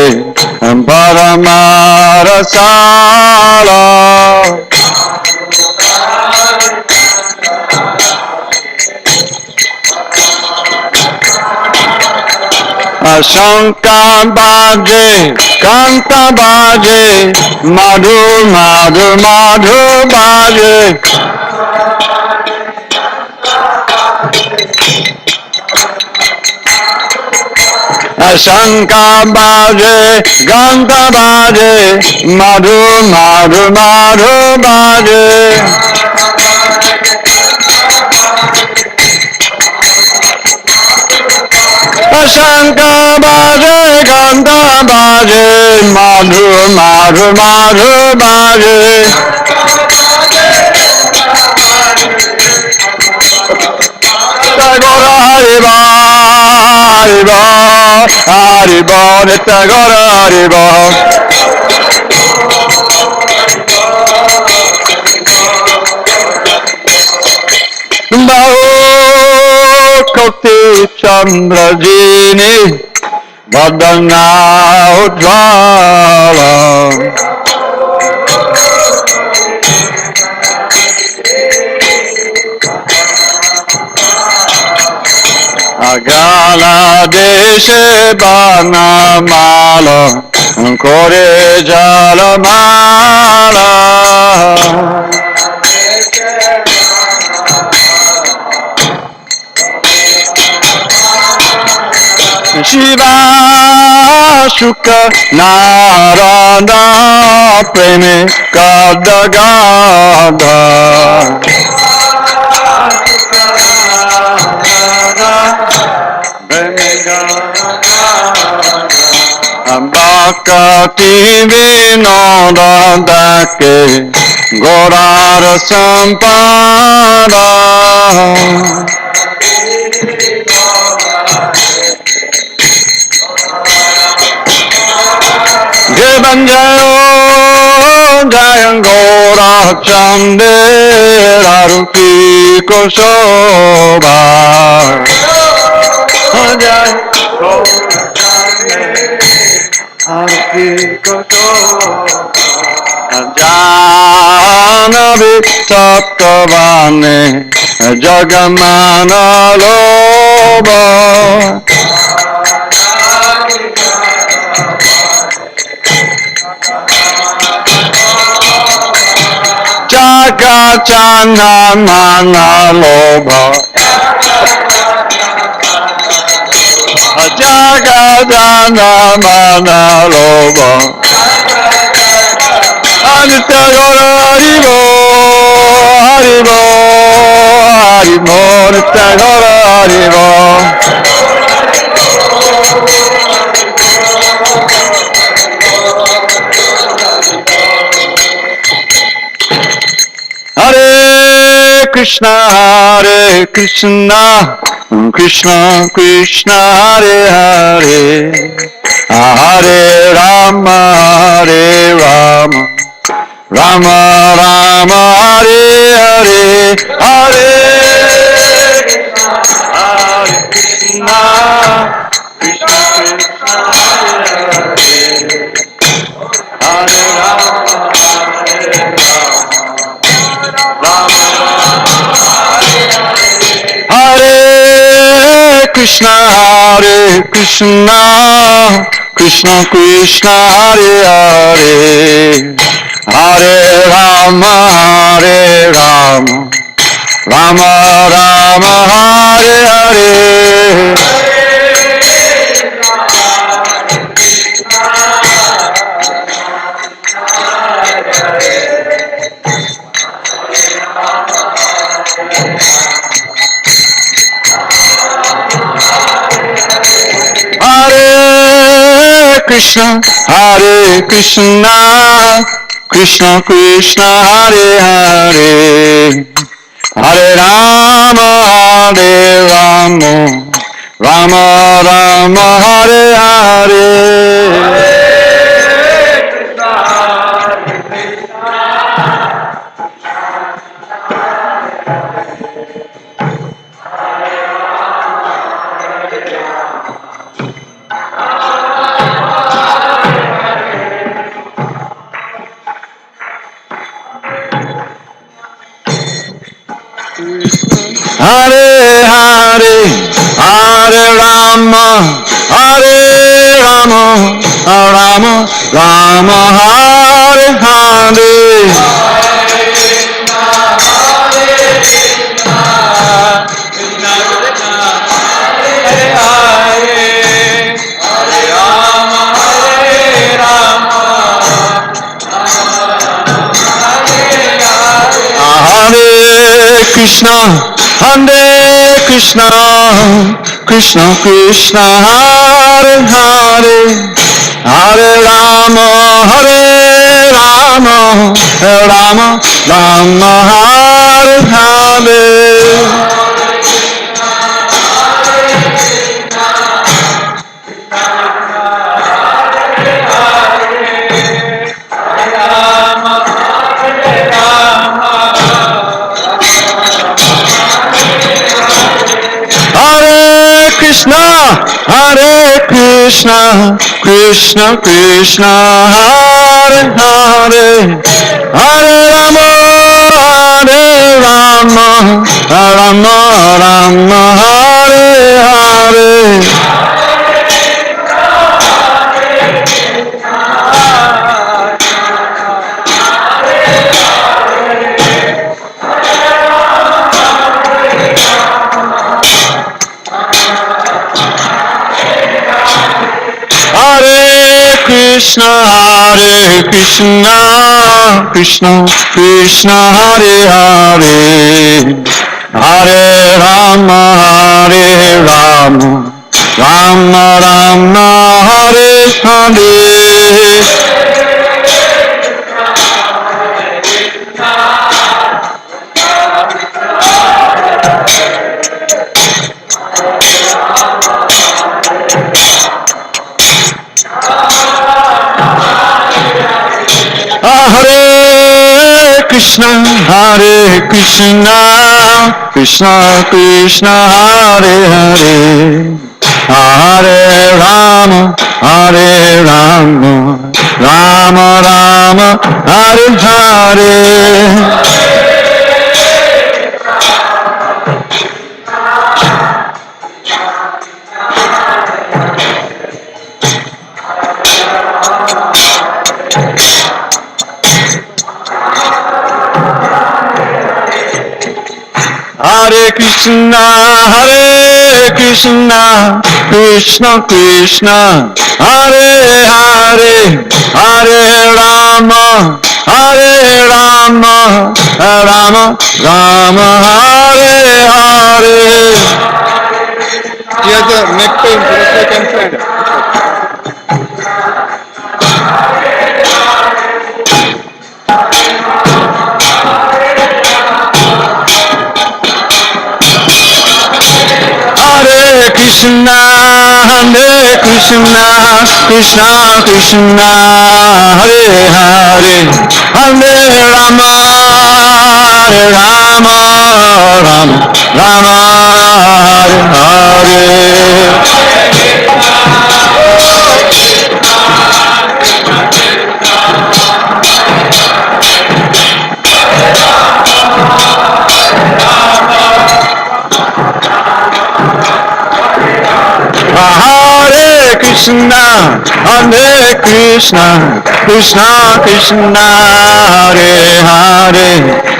Paramarasala Shankha baje, Kanta baje, Madhu, Madhu, Madhu baje Shankha baje, Ganta baje, Madhu, Madhu, Madhu baje Shankha baje, Ganta baje, Madhu, Madhu, Madhu baje Tagora Hariba, Hariba, Hariba, Tagora Hariba Baho Koti Chandra Jini Vadana Ujjvala Agala Deshe Banamala Kore Jalamala Shiva Shuka Narada Preme Gada Gada Bhakti Vinoda Dake Gorara Sampada Gibanjayo Jayangora Chande Raruki Koshoba Jai Raruki Koshoba Janavi Satkavane Jagamana Loba Jagajana Mana Loba Jagajana Mana Loba Anita Gora Haribo Haribo Haribo Anita Gora Haribo Hare Krishna Krishna Krishna Hare Hare Hare Rama Rama Rama Hare Hare Hare Krishna Krishna Krishna Hare Hare Krishna Krishna Krishna Hare Hare Hare Rama Rama Rama Hare Hare Hare Krishna Krishna Krishna Hare Hare Hare Rama Rama Rama Hare Hare Hare Hare Hare Rama Rama Rama Hare Hare Hare Krishna Krishna Krishna Hare Hare Hare Rama Rama Rama Hare Hare Hare Hare Krishna, Krishna Krishna, Hare Hare, Hare Rama, Hare Rama, Rama Rama, Hare Hare. Hare Krishna, Krishna Krishna, Hare Hare, Hare Rama, Hare Rama, Rama Rama, Hare Hare. Hare Krishna, Krishna Krishna, Hare Hare, Hare Rama, Hare Rama, Rama Rama, Hare Hare. Hare Krishna, Krishna Krishna, Hare Hare, Hare Rama, Hare Rama, Rama Rama, Hare Hare. He has a neck pain, so that's why I can find it. Hare Krishna, Krishna Krishna, Hare Hare, Hare Rama, Hare Rama, Rama Rama, Hare Hare Krishna, Krishna Krishna, Hare Hare,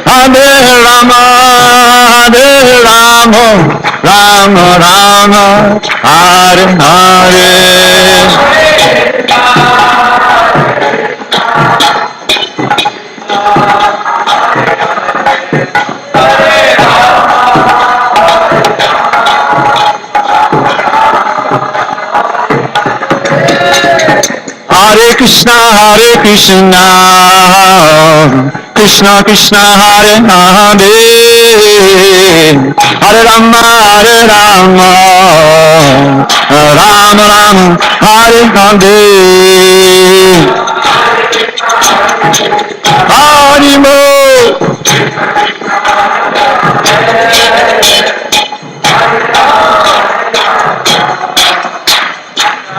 Hare Rama, Hare Rama, Rama Rama, Hare Hare. Hare Krishna, Krishna Krishna, Hare Hare, Hare Rama, Rama Rama, Hare Hare. Harimo.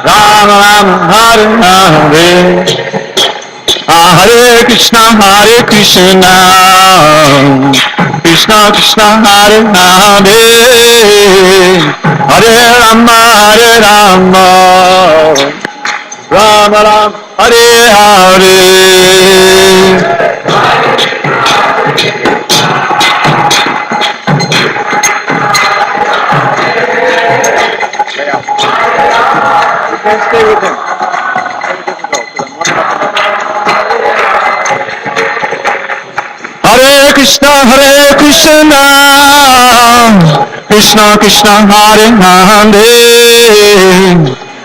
Rama Rama, Hare Hare, Hare Krishna, Krishna Krishna, Hare Hare, Hare Rama, Rama Rama, Hare Hare. Can't stay with him. Hare Krishna, Krishna Krishna, Hare Hare,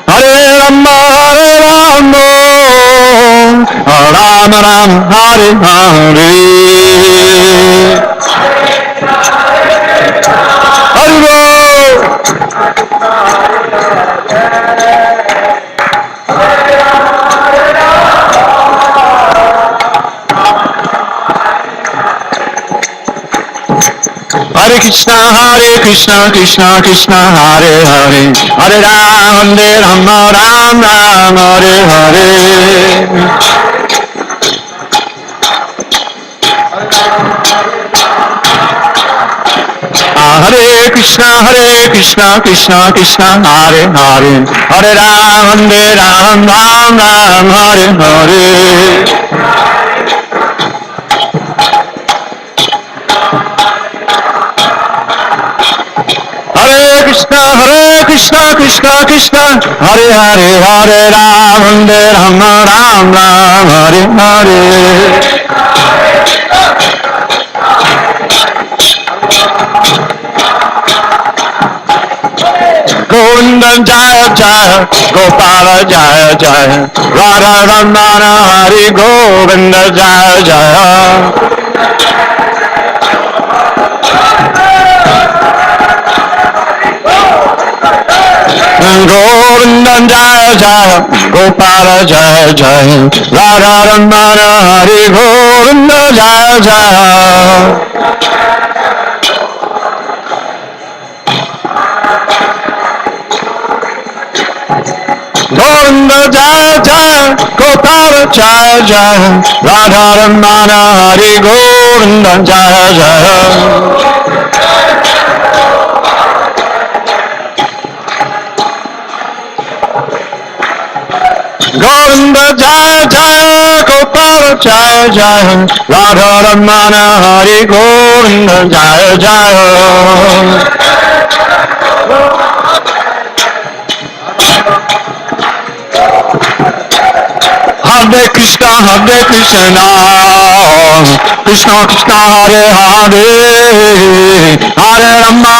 Hare Rama, Rama Rama, Hare Hare. Hare Hare Krishna, Krishna Krishna, Hare Hare, Hare Rama, Ram Ram, Hare Hare. Hare Krishna, Krishna Krishna, Hare Hare, Hare Ram, Ram Ram, Hare Hare. Hare Krishna, Krishna, Hare Hare, Hare Ram, Ram Ram, Hare Hare. Govinda Jaya Jaya, Gopala Jaya Jaya, Radha Ramana Hari Govinda Jaya Jaya. Govinda Jaya Jaya, Gopala Jaya Jaya, Radha Ramana Hari Govinda Jaya Jaya. Govinda Jaya Jaya, Gopala Jaya Jaya, Radha Ramana Hari Govinda Jaya Jaya. Govinda Jaya Jaya, Gopala Jaya Jaya, Radha Ramana Hari Govinda Jaya Jaya. Hare Krishna, Krishna Krishna, Hare Hare, Hare Rama,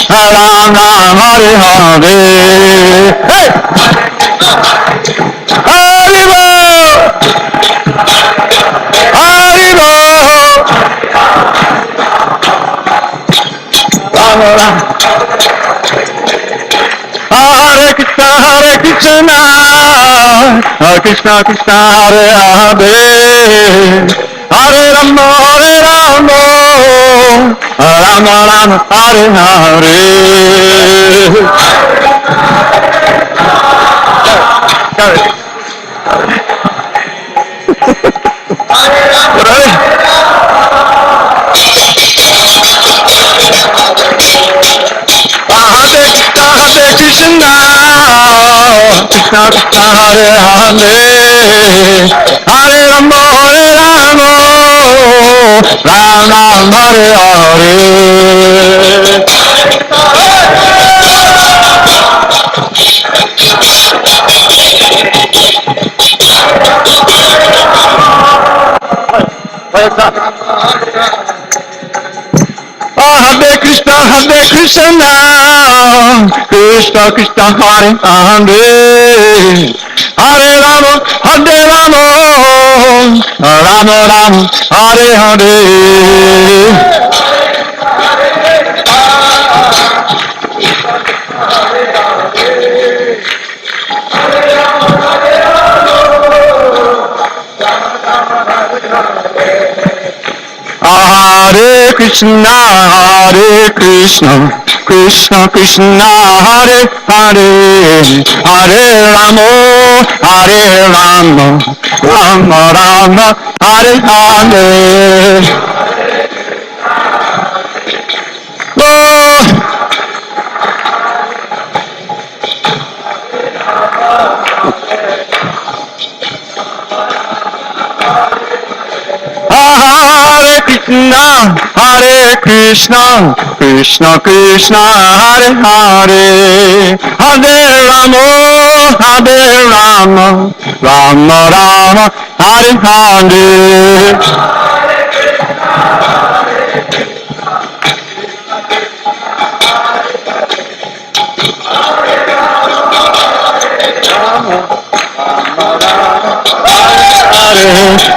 Ram Ram, Hare Hare. Hey! Haribo, Haribo, Rama Ram. Hare Krishna, Krishna Krishna, Hare Hare, Hare Rama, Rama Rama, Hare Hare. Hare Krishna, Krishna Krishna, Hare Hare, Hare Rama, Ram Ram, Hare Hare. Hare Krishna, Krishna Krishna, Hare Hare, Hare Rama, Rama Rama, Hare Hare. Hare Krishna, Krishna Krishna, Hare Hare, Hare Rama, Rama Rama, Hare Hare. Oh. Hare Krishna, Krishna, Hare Hare, Hare Rama, Rama Rama, Hare Hare.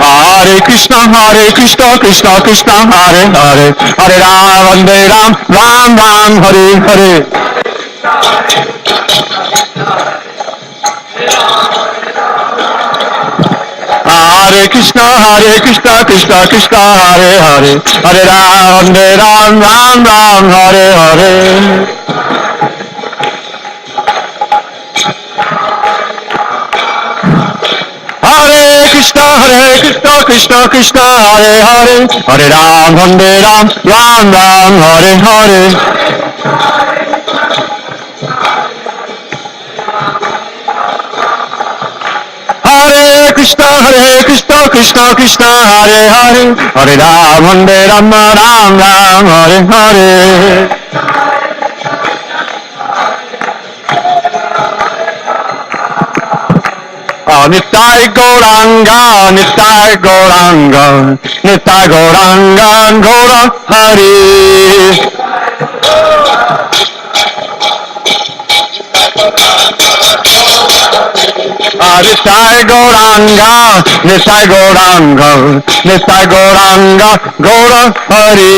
Hare Krishna, Krishna Krishna, Hare Hare, Hare Ram, Ram Ram, Hare Hare. Hare Krishna Krishna Krishna Hare Hare Hare Ram Ram Ram Hare Hare Hare Krishna Krishna Krishna Hare Hare Hare Ram Ram Ram Hare Hare Hare Krishna Krishna Krishna Hare Hare Hare Ram Ram Ram Hare Hare Nitai Gauranga, Nitai Gauranga, Nitai Gauranga, Gaura Hari. Nitai Gauranga, Nitai Gauranga, Nitai Gauranga, Gaura Hari.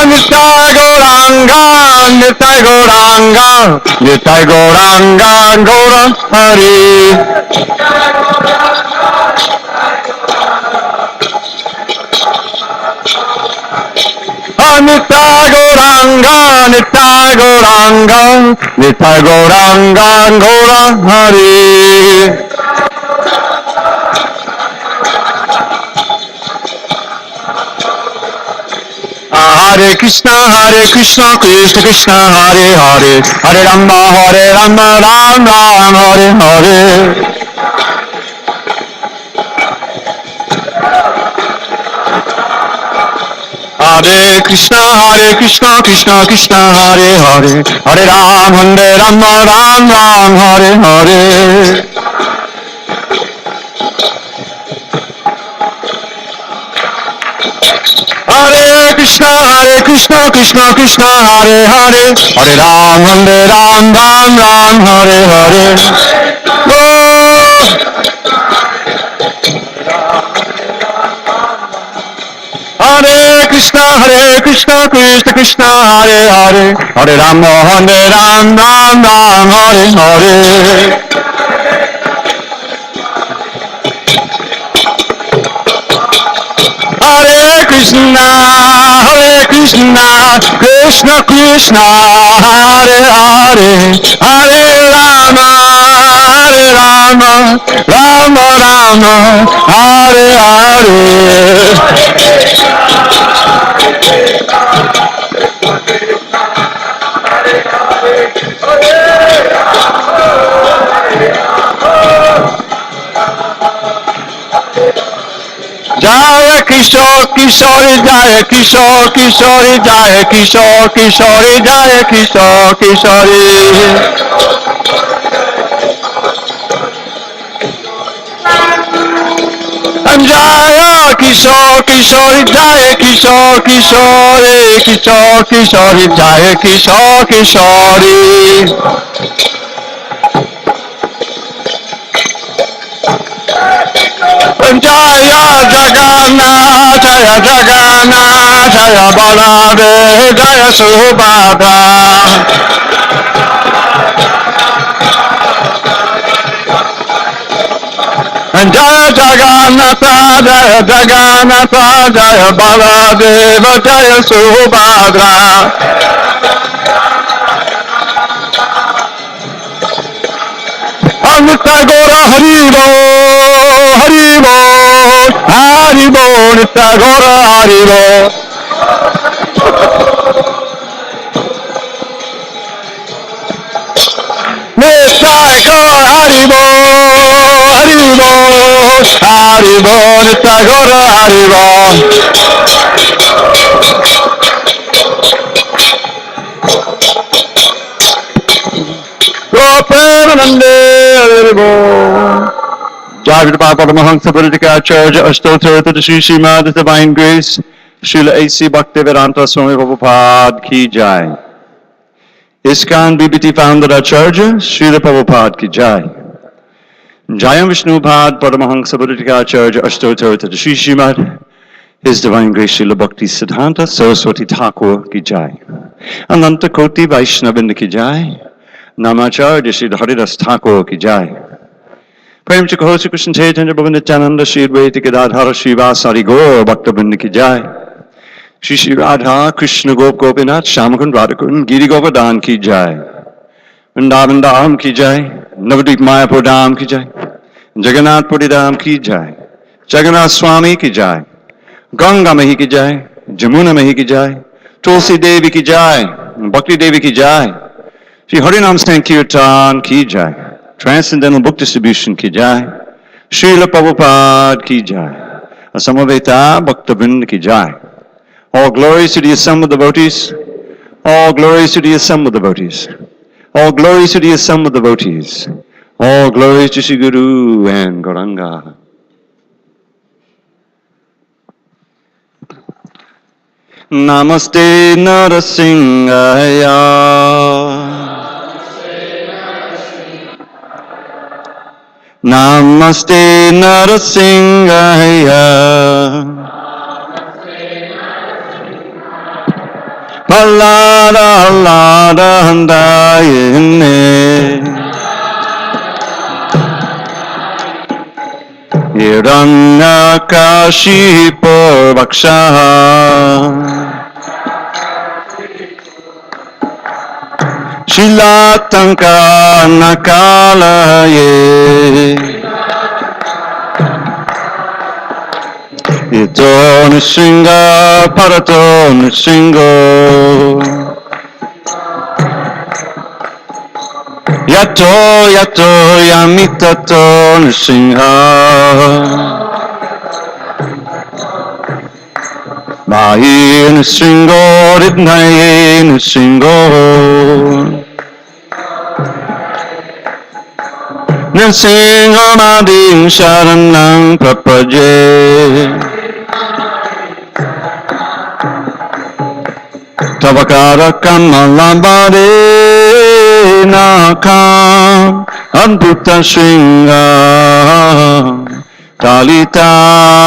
Nitai Gauranga, Nitai Gauranga, Nitai Gauranga, Gaura Hari. Nitai Gauranga, Nitai Gauranga, Nitai Gauranga, Gaura Hari. Hare Krishna Krishna Krishna Hare Hare Hare Rama Ram Ram Hare Hare Hare Krishna Krishna Krishna Hare Hare Hare Ram Ram Hare Hare Hare Krishna Krishna Krishna Hare Hare Hare Ram Ram Hare Hare Hare Krishna Krishna Hare Hare Hare Ram Ram Hare Hare Hare Krishna Krishna Krishna Hare Hare Hare Rama Rama Hare Hare Jaya Kishore Kishore Jaya Kishore Kishore Jaya Kishore Kishore Jaya Kishore Kishore Jaya Kishore Kishore Jaya Kishore Kishore Kishore Kishore Jaya Kishore Kishore Jaya Jagannath Jaya Jagannath Jaya Baladev Jaya Subhadra Jaya Jagannath Jaya Jagannath Jaya Baladev Jaya Subhadra Nitai Gaura Haribo Haribo Haribo Nitai Gaura Haribo Nitai Gaura Haribo Haribo Haribo Nitai Gaura Haribo Dravida Prabhu Political Church, Ashtotra to Sri Srimad, the Divine Grace, Srila A.C. Bhaktivedanta Swami Prabhupada Ki Jai. ISKCON BBT Founder Acharya, Srila Prabhupada Ki Jai. Jayam Vishnupad Paramahansa Political Church, Ashtotra to Sri Srimad, His Divine Grace Srila Bhakti Siddhanta Saraswati Thakur Ki Jai. अनंत कोटि वैष्णववृंद की जय, नामाचार्य श्री हरिदास ठाकुर की जय। प्रेम से कहो श्री कृष्ण चैतन्य प्रभु नित्यानंद श्री अद्वैत गदाधर श्रीवासादि गौर भक्तवृंद की जय। श्री श्री राधा कृष्ण गोप गोपीनाथ श्यामकुंड राधाकुंड गिरि गोवर्धन की जय। वृंदावन धाम की जय, नवद्वीप मायापुर धाम की जय, जगन्नाथपुरी धाम की जय, जगन्नाथ स्वामी की जय, गंगा मही की जय, जमुना मही की जय, तुलसी देवी की जय, भक्ति देवी की जय, श्री हरिनाम संकीर्तन की जय, ट्रांसेंडेंटल बुक डिस्ट्रीब्यूशन की जय, श्रील प्रभुपाद की जय, असमवेता भक्तवृंद की जय। All glories to the assembled devotees, all glories to the assembled devotees, all glories to the assembled devotees, all glories to Sri Guru and Gauranga. Namaste Narasimhaya. Namaste Narasimhaya. Ballada lada handayene. Hiranyakashipu vakshaha. Shilatanka nakalaye. Ito nishinga parato nishingo. Yato yato yamitato nishinga. Mahi nishingo ridnaye nishingo. Nisingamadim sharanam prapaje. Tavakara kamalambare nakam adbhuta shringa. Talita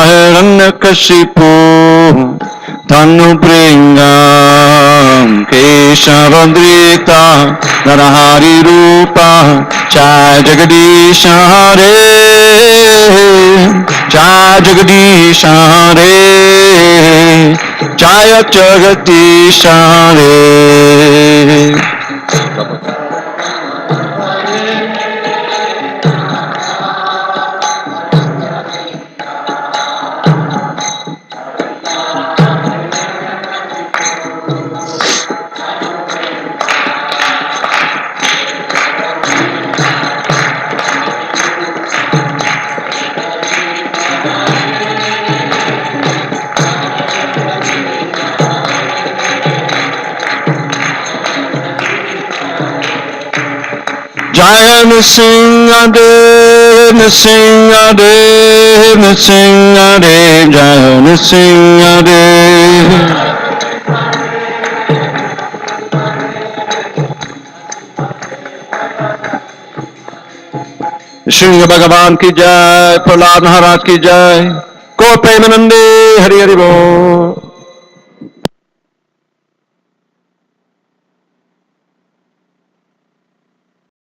hiranyakashipu tanu bringam. Keshavandrita narahari rupa jai Jagadish Hare, jai Jagadish Hare, jai Jagadish Hare. Jaya Nrsimhadev, Nrsimhadev, Nrsimhadev, Jaya Nrsimhadev. Shringa Bhagavan ki jai, Prahlad Maharaj ki jai, Gaur Premanande, Hari Hari Bol.